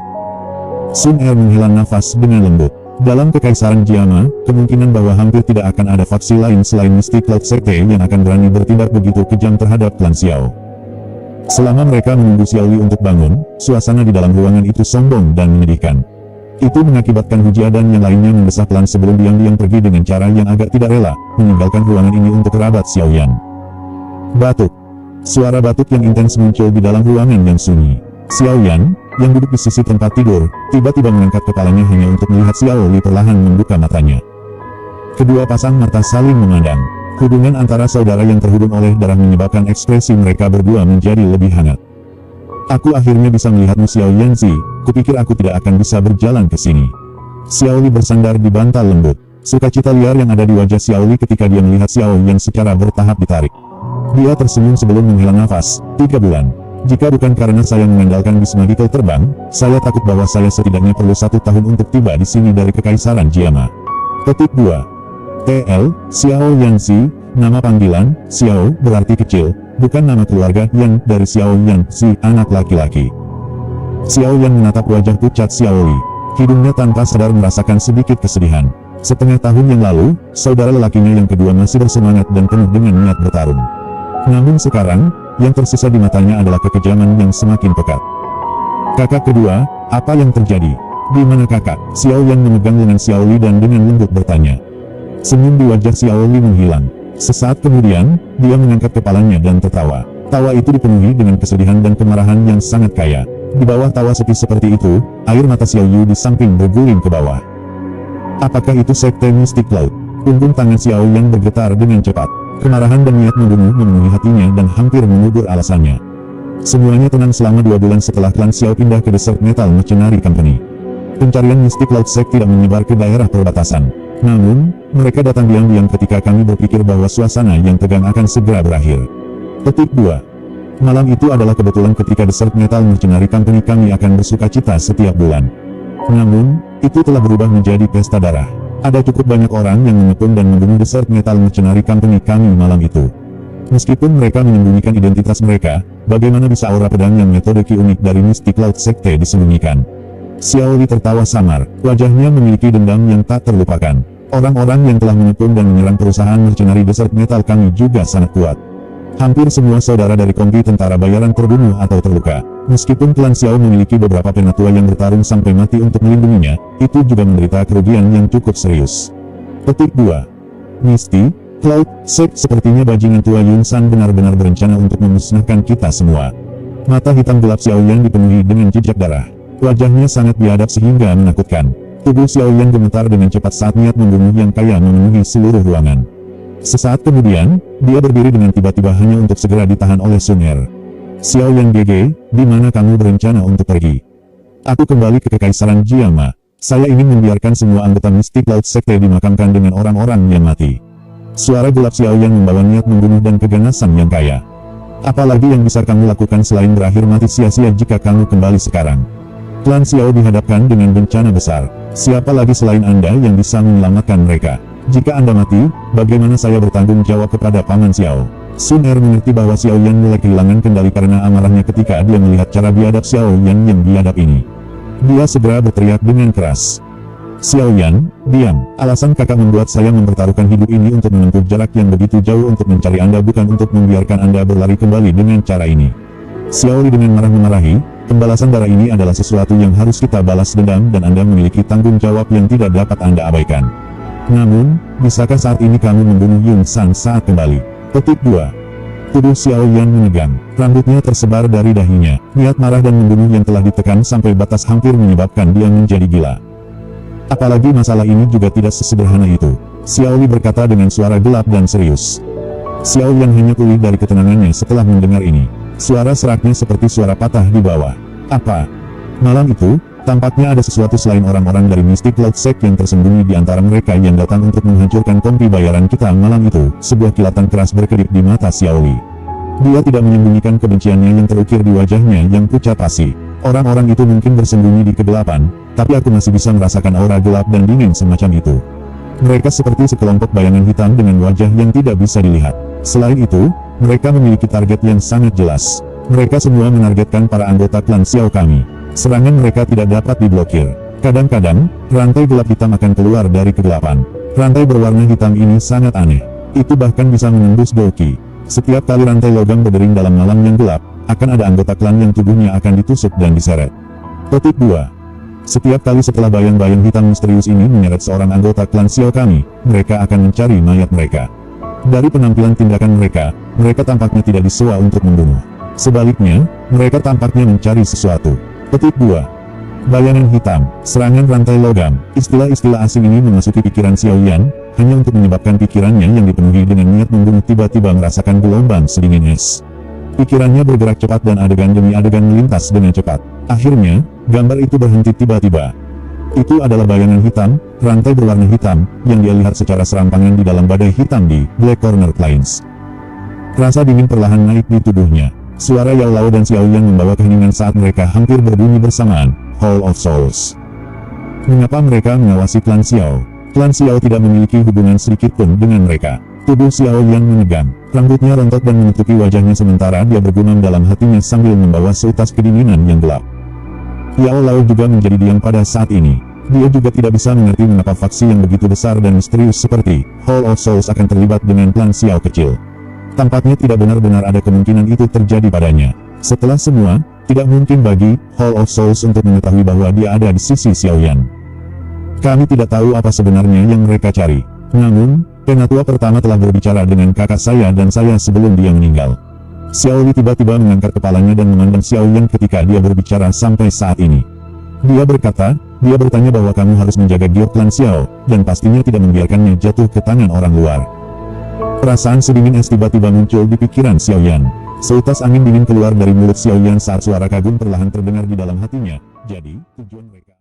Sun Er menghela nafas dengan lembut. Dalam kekaisaran Jiama, kemungkinan bahwa hampir tidak akan ada faksi lain selain Mystic Cloud Sekte yang akan berani bertindak begitu kejam terhadap klan Xiao. Selama mereka menunggu Xiao Li untuk bangun, suasana di dalam ruangan itu sombong dan menyedihkan. Itu mengakibatkan Hujia dan yang lainnya mendesak pelan sebelum diam-diam pergi dengan cara yang agak tidak rela, meninggalkan ruangan ini untuk kerabat Xiao Yan. Batuk. Suara batuk yang intens muncul di dalam ruangan yang sunyi. Xiao Yan, yang duduk di sisi tempat tidur, tiba-tiba mengangkat kepalanya hanya untuk melihat Xiao Li perlahan membuka matanya. Kedua pasang mata saling memandang. Hubungan antara saudara yang terhubung oleh darah menyebabkan ekspresi mereka berdua menjadi lebih hangat. Aku akhirnya bisa melihatmu Xiao Yanzi, kupikir aku tidak akan bisa berjalan ke sini. Xiao Li bersandar di bantal lembut. Sukacita liar yang ada di wajah Xiao Li ketika dia melihat Xiao Yan secara bertahap ditarik. Dia tersenyum sebelum menghela nafas. 3 bulan. Jika bukan karena saya mengandalkan bis magical terbang, saya takut bahwa saya setidaknya perlu 1 tahun untuk tiba di sini dari Kekaisaran Jiama. Petik 2. TL, Xiao Yanzi, nama panggilan, Xiao, berarti kecil, bukan nama keluarga, Yan, dari Xiao Yanzi, anak laki-laki. Xiao Yan menatap wajah pucat Xiao Li. Hidungnya tanpa sadar merasakan sedikit kesedihan. Setengah tahun yang lalu, saudara lelakinya yang kedua masih bersemangat dan penuh dengan niat bertarung. Namun sekarang, yang tersisa di matanya adalah kekejaman yang semakin pekat. Kakak kedua, apa yang terjadi? Di mana kakak? Xiao Yan memegang lengan Xiao Li dan dengan lembut bertanya. Senyum di wajah Xiao Li menghilang. Sesaat kemudian, dia mengangkat kepalanya dan tertawa. Tawa itu dipenuhi dengan kesedihan dan kemarahan yang sangat kaya. Di bawah tawa sepi seperti itu, air mata Xiao Yu di samping berguling ke bawah. Apakah itu sekte Mystic Cloud? Punggung tangan Xiao yang bergetar dengan cepat. Kemarahan dan niat membunuh memenuhi hatinya dan hampir mengubur alasannya. Semuanya tenang selama 2 bulan setelah klan Xiao pindah ke Desert Metal Mercenary Company. Pencarian Mystic Cloud Sect tidak menyebar ke daerah perbatasan. Namun, mereka datang diam-diam ketika kami berpikir bahwa suasana yang tegang akan segera berakhir. Petik 2. Malam itu adalah kebetulan ketika Desert Metal Mercenary Company kami akan bersukacita setiap bulan. Namun, itu telah berubah menjadi pesta darah. Ada cukup banyak orang yang mengepung dan membunuh Desert Metal Mercenary Company kami malam itu. Meskipun mereka menyembunyikan identitas mereka, bagaimana bisa aura pedang yang metode Ki unik dari Mystic Cloud Sekte disembunyikan? Xiao Li tertawa samar, wajahnya memiliki dendam yang tak terlupakan. Orang-orang yang telah mengepung dan menyerang perusahaan mercenary Desert Metal kami juga sangat kuat. Hampir semua saudara dari kompi tentara bayaran terbunuh atau terluka. Meskipun klan Xiao memiliki beberapa penatua yang bertarung sampai mati untuk melindunginya, itu juga menderita kerugian yang cukup serius. Petik 2. Misty, Cloud, Sect sepertinya bajingan tua Yun San benar-benar berencana untuk memusnahkan kita semua. Mata hitam gelap Xiao Yang dipenuhi dengan jejak darah. Wajahnya sangat biadab sehingga menakutkan. Tubuh Xiao Yan gemetar dengan cepat saat niat membunuh yang kaya memenuhi seluruh ruangan. Sesaat kemudian, dia berdiri dengan tiba-tiba hanya untuk segera ditahan oleh Sun Er. Xiao Yan GG, di mana kamu berencana untuk pergi? Aku kembali ke Kekaisaran Jiangma. Saya ingin membiarkan semua anggota Mystic Cloud Sekte dimakamkan dengan orang-orang yang mati. Suara gelap Xiao Yan membawa niat membunuh dan keganasan yang kaya. Apalagi yang bisa kamu lakukan selain berakhir mati sia-sia jika kamu kembali sekarang? Klan Xiao dihadapkan dengan bencana besar. Siapa lagi selain Anda yang bisa menyelamatkan mereka? Jika Anda mati, bagaimana saya bertanggung jawab kepada Paman Xiao? Sun Er mengerti bahwa Xiao Yan mulai kehilangan kendali karena amarahnya ketika dia melihat cara biadab Xiao Yan yang biadab ini. Dia segera berteriak dengan keras. Xiao Yan, diam. Alasan kakak membuat saya mempertaruhkan hidup ini untuk menempuh jarak yang begitu jauh untuk mencari Anda, bukan untuk membiarkan Anda berlari kembali dengan cara ini. Xiao Li dengan marah memarahi, pembalasan darah ini adalah sesuatu yang harus kita balas dendam dan Anda memiliki tanggung jawab yang tidak dapat Anda abaikan. Namun, bisakah saat ini kamu membunuh Yun San saat kembali? Petik 2. Tubuh Xiao Yan menegang, rambutnya tersebar dari dahinya. Niat marah dan membunuh yang telah ditekan sampai batas hampir menyebabkan dia menjadi gila. Apalagi masalah ini juga tidak sesederhana itu. Xiao Li berkata dengan suara gelap dan serius. Xiao Yan hanya pulih dari ketenangannya setelah mendengar ini. Suara seraknya seperti suara patah di bawah. Apa? Malam itu, tampaknya ada sesuatu selain orang-orang dari Mystic Cloud Sect yang tersembunyi di antara mereka yang datang untuk menghancurkan kompi bayaran kita malam itu. Sebuah kilatan keras berkedip di mata Xiao Li. Dia tidak menyembunyikan kebenciannya yang terukir di wajahnya yang pucat pasi. Orang-orang itu mungkin bersembunyi di kegelapan, tapi aku masih bisa merasakan aura gelap dan dingin semacam itu. Mereka seperti sekelompok bayangan hitam dengan wajah yang tidak bisa dilihat. Selain itu, mereka memiliki target yang sangat jelas. Mereka semua menargetkan para anggota klan Xiao kami. Serangan mereka tidak dapat diblokir. Kadang-kadang, rantai gelap hitam akan keluar dari kegelapan. Rantai berwarna hitam ini sangat aneh. Itu bahkan bisa menembus Doki. Setiap kali rantai logam berdering dalam malam yang gelap, akan ada anggota klan yang tubuhnya akan ditusuk dan diseret. Petik 2. Setiap kali setelah bayang-bayang hitam misterius ini menyeret seorang anggota klan Xiao kami, mereka akan mencari mayat mereka. Dari penampilan tindakan mereka, mereka tampaknya tidak disewa untuk membunuh. Sebaliknya, mereka tampaknya mencari sesuatu. Petik 2. Bayangan hitam, serangan rantai logam. Istilah-istilah asing ini memasuki pikiran Xiao Yan, hanya untuk menyebabkan pikirannya yang dipenuhi dengan niat membunuh tiba-tiba merasakan gelombang sedingin es. Pikirannya bergerak cepat dan adegan demi adegan melintas dengan cepat. Akhirnya, gambar itu berhenti tiba-tiba. Itu adalah bayangan hitam, rantai berwarna hitam, yang dia lihat secara serampangan di dalam badai hitam di Black Corner Plains. Rasa dingin perlahan naik di tubuhnya. Suara Yao Lao dan Xiao Yan membawa keheningan saat mereka hampir berbunyi bersamaan. Hall of Souls. Mengapa mereka mengawasi klan Xiao? Klan Xiao tidak memiliki hubungan sedikit pun dengan mereka. Tubuh Xiao Yan menegang, rambutnya rontok dan menutupi wajahnya sementara dia bergumam dalam hatinya sambil membawa seutas kedinginan yang gelap. Yao Lao juga menjadi diam pada saat ini. Dia juga tidak bisa mengerti mengapa faksi yang begitu besar dan misterius seperti Hall of Souls akan terlibat dengan klan Xiao kecil. Tampaknya tidak benar-benar ada kemungkinan itu terjadi padanya. Setelah semua, tidak mungkin bagi Hall of Souls untuk mengetahui bahwa dia ada di sisi Xiao Yan. Kami tidak tahu apa sebenarnya yang mereka cari. Namun, penatua pertama telah berbicara dengan kakak saya dan saya sebelum dia meninggal. Xiao Li tiba-tiba mengangkat kepalanya dan memandang Xiao Yan ketika dia berbicara sampai saat ini. Dia berkata, dia bertanya bahwa kamu harus menjaga giok klan Xiao, dan pastinya tidak membiarkannya jatuh ke tangan orang luar. Perasaan sedingin es tiba-tiba muncul di pikiran Xiao Yan. Seutas angin dingin keluar dari mulut Xiao Yan saat suara kagum perlahan terdengar di dalam hatinya. Jadi, tujuan mereka